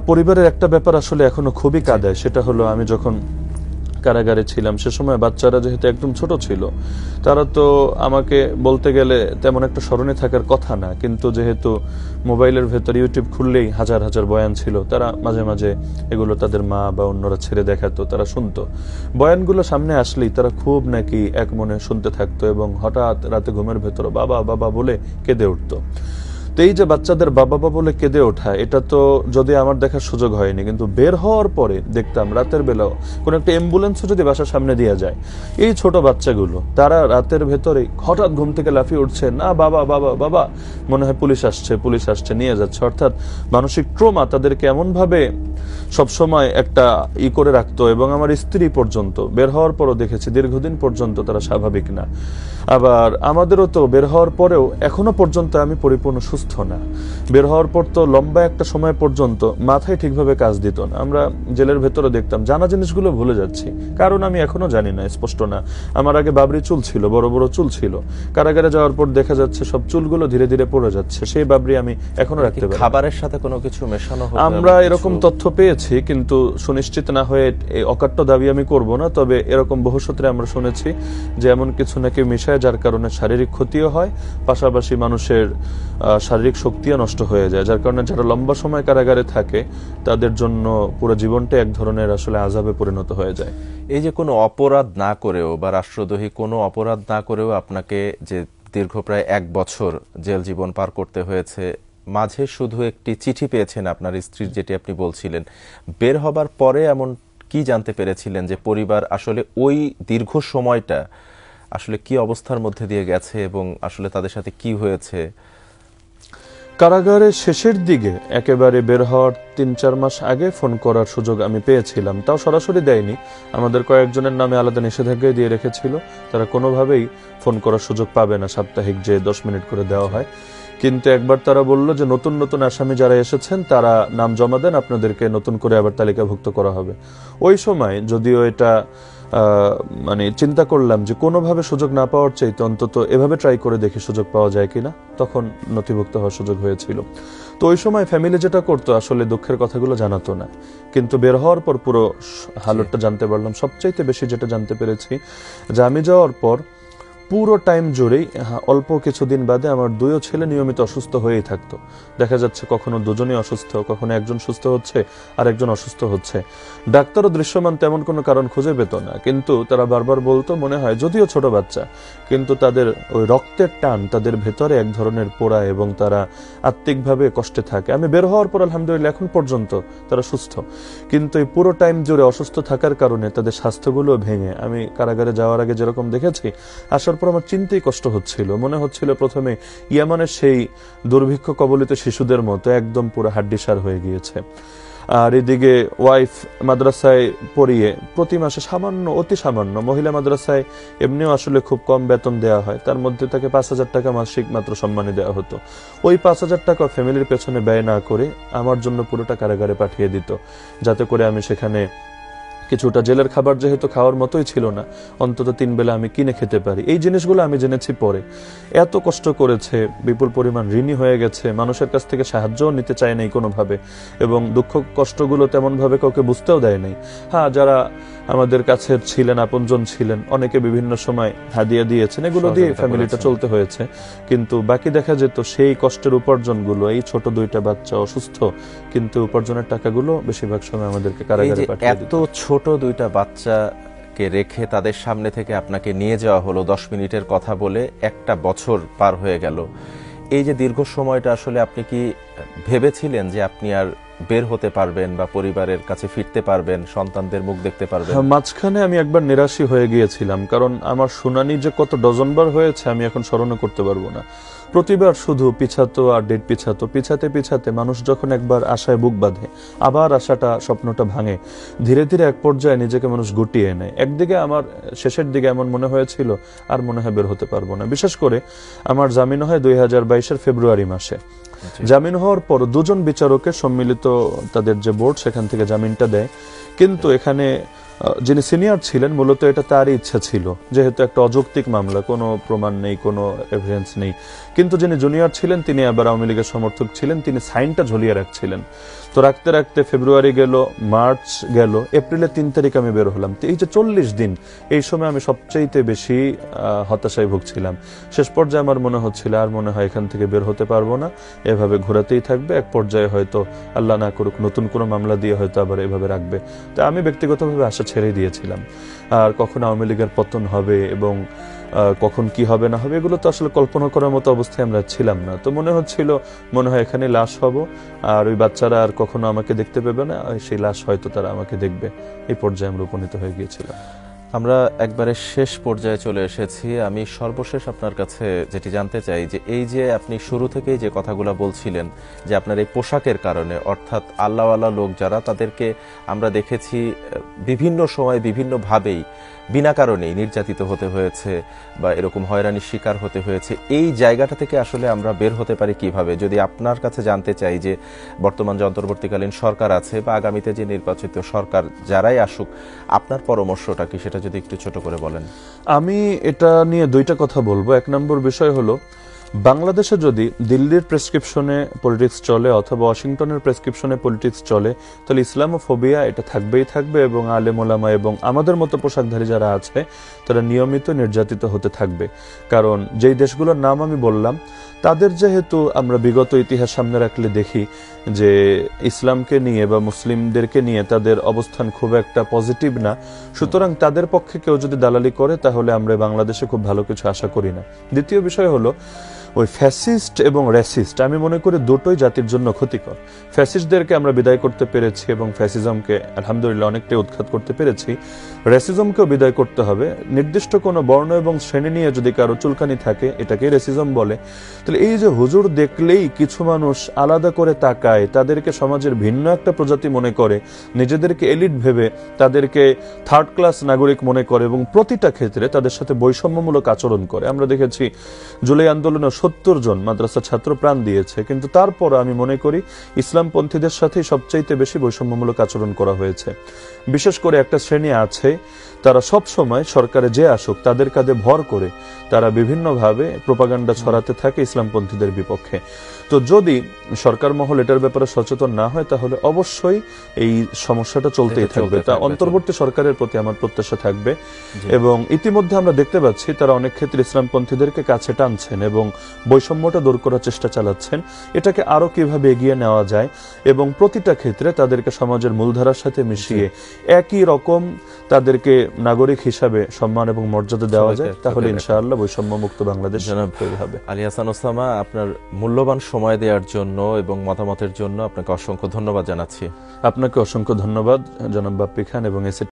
Speaker 2: পরিবারের একটা ব্যাপার আসলে এখনো খুবই কাঁদায়, সেটা হলো আমি যখন কারাগারে ছিলাম সে সময় বাচ্চারা যেহেতু একদম ছোট ছিল, তারা তো আমাকে বলতে গেলে তেমন একটা স্মরণে থাকার কথা না, কিন্তু যেহেতু মোবাইলের ভেতর ইউটিউব খুললেই হাজার হাজার বয়ান ছিল, তারা মাঝে মাঝে এগুলো তাদের মা বা অন্যরা ছেড়ে দেখাতো, তারা শুনতো। বয়ানগুলো সামনে আসলেই তারা খুব নাকি এক মনে শুনতে থাকতো এবং হঠাৎ রাতে ঘুমের ভেতর বাবা বাবা বলে কেঁদে উঠতো। তো এই যে বাচ্চাদের বাবা বাবা বলে কেঁদে ওঠা, এটা তো যদি আমার দেখার সুযোগ হয়নি, কিন্তু বের হওয়ার পরে দেখতাম রাতের বেলাও কোন একটা অ্যাম্বুলেন্সও যদি বাসার সামনে দিয়ে যায়, এই ছোট বাচ্চাগুলো তারা রাতের ভেতরে হঠাৎ ঘুম থেকে লাফিয়ে উঠছে, না বাবা বাবা বাবা, মনে হয় পুলিশ আসছে নিয়ে যাচ্ছে। অর্থাৎ মানসিক ট্রমা তাদেরকে এমন ভাবে সবসময় একটা করে রাখতো। এবং আমার স্ত্রী পর্যন্ত বের হওয়ার পরও দেখেছি দীর্ঘদিন পর্যন্ত তারা স্বাভাবিক না। আবার আমাদেরও তো বের হওয়ার পরেও এখনো পর্যন্ত আমি পরিপূর্ণ সুস্থ না। বের হওয়ার পর তো লম্বা একটা সময় পর্যন্ত মাথায় ঠিকভাবে কাজ দিত না। আমরা জেলের ভেতরে দেখতাম জানা জিনিসগুলো ভুলে যাচ্ছি, কারণ আমি এখনো জানি না, স্পষ্ট না। আমার আগে বাবরি চুল ছিল, বড় বড় চুল ছিল, কারাগারে যাওয়ার পর দেখা যাচ্ছে সব চুলগুলো ধীরে ধীরে পড়ে যাচ্ছে, সেই বাবরি আমি এখনো রাখতে পারি।
Speaker 1: খাবারের সাথে কোনো কিছু মেশানো হতো?
Speaker 2: আমরা এরকম তথ্য পেয়েছি, কিন্তু সুনিশ্চিত না হয়ে অকাট্য দাবি আমি করব না। তবে এরকম বহু সূত্রে আমরা শুনেছি যে এমন কিছু নাকি মিশায় যার কারণে শারীরিক ক্ষতিও হয়, পাশাপাশি মানুষের শারীরিক শক্তিও নষ্ট হয়ে যায়, যার কারণে যারা লম্বা সময় কারাগারে থাকে তাদের জন্য পুরো জীবনটা এক ধরনের আসলে আযাবে পরিণত হয়ে যায়।
Speaker 1: এই যে কোনো অপরাধ না করেও বা রাষ্ট্রদ্রোহী কোনো অপরাধ না করেও আপনাকে যে দীর্ঘ প্রায় 1 বছর জেল জীবন পার করতে হয়েছে, মাঝে শুধু একটি চিঠি পেয়েছেন আপনার স্ত্রীর, যেটি আপনি বলছিলেন, বের হবার পরে এমন কি জানতে পেরেছিলেন যে পরিবার আসলে ওই দীর্ঘ সময়টা আসলে কি অবস্থার মধ্যে দিয়ে গেছে এবং আসলে তাদের সাথে কি হয়েছে?
Speaker 2: কারাগারের শেষের দিকে একেবারে বের হওয়ার 3-4 মাস আগে ফোন করার সুযোগ আমি পেয়েছিলাম, তাও সরাসরি দেয়নি, আমাদের কয়েকজনের নামে আলাদা নিষেধাজ্ঞা দিয়ে রেখেছিল, তারা কোনোভাবেই ফোন করার সুযোগ পাবে না, সাপ্তাহিক যে 10 মিনিট করে দেওয়া হয়। কিন্তু একবার তারা বলল যে নতুন নতুন আসামি যারা এসেছেন তারা নাম জমা দেন, আপনাদেরকে নতুন করে আবার তালিকাভুক্ত করা হবে। ওই সময় যদিও এটা মানে চিন্তা করলাম যে কোনোভাবে সুযোগ না পাওয়ার চাইতে অন্তত এভাবে ট্রাই করে দেখি সুযোগ পাওয়া যায় কিনা, তখন নথিভুক্ত হওয়ার সুযোগ হয়েছিল। তো ওই সময় ফ্যামিলি যেটা করতো আসলে দুঃখের কথাগুলো জানাতো না, কিন্তু বের হওয়ার পর পুরো হালতটা জানতে পারলাম। সবচাইতে বেশি যেটা জানতে পেরেছি যে আমি যাওয়ার পর পুরো টাইম জুড়েই অল্প কিছুদিন বাদে আমার 2 ছেলে নিয়মিত অসুস্থ হয়েই থাকতো। দেখা যাচ্ছে কখনো দুজনই অসুস্থ, কখনো একজন সুস্থ হচ্ছে আর একজন অসুস্থ হচ্ছে। ডাক্তারও দৃশ্যমান তেমন কোনো কারণ খুঁজে পেত না, কিন্তু তারা বারবার বলতো, মনে হয় যদিও ছোট বাচ্চা, কিন্তু তাদের ওই রক্তের টান তাদের ভেতরে এক ধরনের পোড়া এবং তারা আত্মিকভাবে কষ্টে থাকে। আমি বের হওয়ার পর আলহামদুলিল্লাহ এখন পর্যন্ত তারা সুস্থ, কিন্তু এই পুরো টাইম জুড়ে অসুস্থ থাকার কারণে তাদের স্বাস্থ্যগুলো ভেঙে, আমি কারাগারে যাওয়ার আগে যেরকম দেখেছি, আসার পর আমার চিন্তাই কষ্ট হচ্ছিল। মনে হচ্ছিল প্রথমে ইয়ামানের সেই দুর্ভিক্ষ কবলিত শিশুদের মতো একদম পুরো হাড্ডিসার হয়ে গিয়েছে। আর এদিকে ওয়াইফ মাদ্রাসায় পড়িয়ে প্রতি মাসে সামান্য, অতি সামান্য, মহিলা মাদ্রাসায় এমনিও আসলে খুব কম বেতন দেওয়া হয়, তার মধ্যে তাকে 5,000 টাকা মাসিক মাত্র সম্মানী দেওয়া হতো। ওই 5,000 টাকা ফ্যামিলির পেছনে ব্যয় না করে আমার জন্য পুরোটা কারাগারে পাঠিয়ে দিত, যাতে করে আমি সেখানে কিছুটা জেলের খাবার যেহেতু খাওয়ার মতোই ছিল না, অন্তত 3 বেলা আমি কিনে খেতে পারি। এই জিনিসগুলো আমি জেনেছি পরে। এত কষ্ট করেছে, বিপুল পরিমাণ ঋণী হয়ে গেছে, মানুষের কাছ থেকে সাহায্যও নিতে চায় নাই কোনোভাবে, এবং দুঃখ কষ্টগুলো তেমনভাবে কাউকে বুঝতেও দেয় নাই। হ্যাঁ, যারা আমাদের কাছে ছিলেন, আপনজন ছিলেন, অনেকে বিভিন্ন সময় হাদিয়া দিয়েছেন, এগুলো দিয়ে ফ্যামিলিটা চলতে হয়েছে। কিন্তু বাকি দেখা যেত সেই কষ্টের উপার্জনগুলো, এই ছোট 2টা বাচ্চা অসুস্থ, কিন্তু উপার্জনের টাকাগুলো বেশিরভাগ সময় আমাদেরকে কারাগারে পাঠিয়ে দিত।
Speaker 1: এত ছোট 2টা বাচ্চাকে রেখে তাদের সামনে থেকে আপনাকে নিয়ে যাওয়া হলো, 10 মিনিটের কথা বলে 1টা বছর পার হয়ে গেল। এই যে দীর্ঘ সময়টা, আসলে আপনি কি ভেবেছিলেন যে আপনি আর বের হতে পারবেন বা পরিবারের কাছে ফিরতে পারবেন, সন্তানদের মুখ দেখতে পারবেন?
Speaker 2: মাঝখানে আমি একবার নিরাশই হয়ে গিয়েছিলাম, কারণ আমার শুনানি যে কত ডজনবার হয়েছে আমি এখন স্মরণও করতে পারবো না। প্রতিবার শুধু পিছাতো আর ডেট পিছাতো, পিছাতে পিছাতে মানুষ যখন একবার আশায় বুক বাঁধে, আবার আশাটা, স্বপ্নটা ভাঙে। ধীরে ধীরে এক পর্যায়ে নিজেকে মানুষ গুটিয়ে নেয়। একদিকে আমার শেষের দিকে এমন মনে হয়েছিল আর মনে হয় বের হতে পারবো না। বিশেষ করে আমার জামিন হয় 2022-এর ফেব্রুয়ারি মাসে। জামিন হওয়ার পর 2জন বিচারকের সম্মিলিত তাদের যে বোর্ড, সেখান থেকে জামিনটা দেয়। কিন্তু এখানে যিনি সিনিয়র ছিলেন, মূলত এটা তারই ইচ্ছা ছিল, যেহেতু একটা অযৌক্তিক মামলা, কোনো প্রমাণ নেই, কোনো এভিডেন্স নেই। কিন্তু যিনি জুনিয়র ছিলেন তিনি আবার আওয়ামী লীগের সমর্থক ছিলেন, তিনি সাইনটা ঝুলিয়ে রাখছিলেন। তো রাখতে রাখতে ফেব্রুয়ারি গেল, মার্চ গেল, এপ্রিলের 3 তারিখ আমি বের হলাম। তো এই যে 40 দিন, এই সময় আমি সবচাইতে বেশি হতাশায় ভুগছিলাম। শেষ পর্যায়ে আমার মনে হচ্ছিল আর মনে হয় এখান থেকে বের হতে পারবো না, এভাবে ঘোরাতেই থাকবে। এক পর্যায়ে হয়তো আল্লাহ না করুক নতুন কোনো মামলা দিয়ে হয়তো আবার এভাবে রাখবে। তো আমি ব্যক্তিগতভাবে আশা ছেড়ে দিয়েছিলাম। আর কখন আওয়ামী লীগের পতন হবে এবং কখন কি হবে না হবে, এগুলো তো আসলে কল্পনা করার মতো অবস্থায় আমরা ছিলাম না। তো মনে হচ্ছিল, মনে হয় এখানে লাশ হব, আর ওই বাচ্চারা আর কখনো আমাকে দেখতে পেবে না, সেই লাশ হয়তো তারা আমাকে দেখবে। এই পর্যায়ে আমরা উপনীত হয়ে গিয়েছিলাম।
Speaker 1: আমরা একবারে শেষ পর্যায়ে চলে এসেছি। আমি সর্বশেষ আপনার কাছে যেটি জানতে চাই, যে এই যে আপনি শুরু থেকেই যে কথাগুলো বলছিলেন যে আপনার এই পোশাকের কারণে, অর্থাৎ আল্লাহওয়ালা লোক যারা, তাদেরকে আমরা দেখেছি বিভিন্ন সময় বিভিন্নভাবেই বিনা কারণেই নির্যাতিত হতে হয়েছে বা এরকম হয়রানির শিকার হতে হয়েছে। এই জায়গাটা থেকে আসলে আমরা বের হতে পারি কিভাবে? যদি আপনার কাছে জানতে চাই যে বর্তমান যে অন্তর্বর্তীকালীন সরকার আছে বা আগামীতে যে নির্বাচিত সরকার যারাই আসুক, আপনার পরামর্শটা কি, সেটা যদি একটু ছোট করে বলেন।
Speaker 2: আমি এটা নিয়ে 2টা কথা বলবো। 1 নম্বর বিষয় হলো, বাংলাদেশে যদি দিল্লির প্রেসক্রিপশনে পলিটিক্স চলে অথবা ওয়াশিংটনের প্রেসক্রিপশনে পলিটিক্স চলে, তাহলে ইসলামোফোবিয়া এটা থাকবেই থাকবে, এবং আলেম ওলামা এবং আমাদের মতো পোশাকধারী যারা আছে তারা নিয়মিত নির্যাতিত হতে থাকবে। কারণ যেই দেশগুলোর নাম আমি বললাম, তাদের যেহেতু আমরা বিগত ইতিহাস সামনে রাখলে দেখি যে ইসলামকে নিয়ে বা মুসলিমদেরকে নিয়ে তাদের অবস্থান খুব একটা পজিটিভ না, সুতরাং তাদের পক্ষে কেউ যদি দালালি করে তাহলে আমরা বাংলাদেশে খুব ভালো কিছু আশা করি না। দ্বিতীয় বিষয় হলো, ওই ফ্যাসিস্ট এবং রেসিস্ট আমি মনে করি দুটোই জাতির জন্য ক্ষতিকর। ফ্যাসিস্টদেরকে আমরা বিদায় করতে পেরেছি এবং ফ্যাসিজমকে আলহামদুলিল্লাহ অনেকটাই উৎখাত করতে পেরেছি। রেসিজমকেও বিদায় করতে হবে। নির্দিষ্ট কোনো বর্ণ এবং শ্রেণী নিয়ে যদি কারো চুলকানি থাকে, এটাকে রেসিজম বলে। তাহলে এই যে হুজুর দেখলেই কিছু মানুষ আলাদা করে তাকায়, তাদেরকে সমাজের ভিন্ন একটা প্রজাতি মনে করে, নিজেদেরকে এলিট ভেবে তাদেরকে 3rd ক্লাস নাগরিক মনে করে এবং প্রতিটা ক্ষেত্রে তাদের সাথে বৈষম্যমূলক আচরণ করে। আমরা দেখেছি জুলাই আন্দোলনে 70 জন মাদ্রাসা ছাত্র প্রাণ দিয়েছে, কিন্তু তারপর আমি মনে করি ইসলামপন্থীদের সাথেই সবচাইতে বেশি বৈষম্যমূলক আচরণ করা হয়েছে। বিশেষ করে একটা শ্রেণী আছে, তারা সব সময় সরকারে যে আসুক তাদের কাঁধে ভর করে তারা বিভিন্নভাবে প্রোপাগান্ডা ছড়াতে থাকে ইসলামপন্থীদের বিপক্ষে। তো যদি সরকার মহল এটার ব্যাপারে সচেতন না হয়, তাহলে অবশ্যই এই সমস্যাটা চলতেই থাকবে। তা অন্তর্বর্তী সরকারের প্রতি আমার প্রত্যাশা থাকবে। এবং ইতিমধ্যে আমরা দেখতে পাচ্ছি তারা অনেক ক্ষেত্রে ইসলামপন্থীদেরকে কাছে টানছেন এবং বৈষম্যটা দূর করার চেষ্টা চালাচ্ছেন। এটাকে আরো কিভাবে এগিয়ে নেওয়া যায় এবং প্রতিটা ক্ষেত্রে তাদেরকে সমাজের মূলধারার সাথে মিশিয়ে একই রকম তাদেরকে নাগরিক হিসাবে সম্মান এবং মর্যাদা দেওয়া যায়, তাহলে ইনশাআল্লাহ বৈষম্য মুক্ত বাংলাদেশ তৈরি হবে।
Speaker 1: আলী হাসান ওসামা, আপনার মূল্যবান সময় দেওয়ার জন্য এবং মতামতের জন্য আপনাকে অসংখ্য ধন্যবাদ জানাচ্ছি।
Speaker 2: আপনাকে অসংখ্য ধন্যবাদ জনাব বাপ্পি খান এবং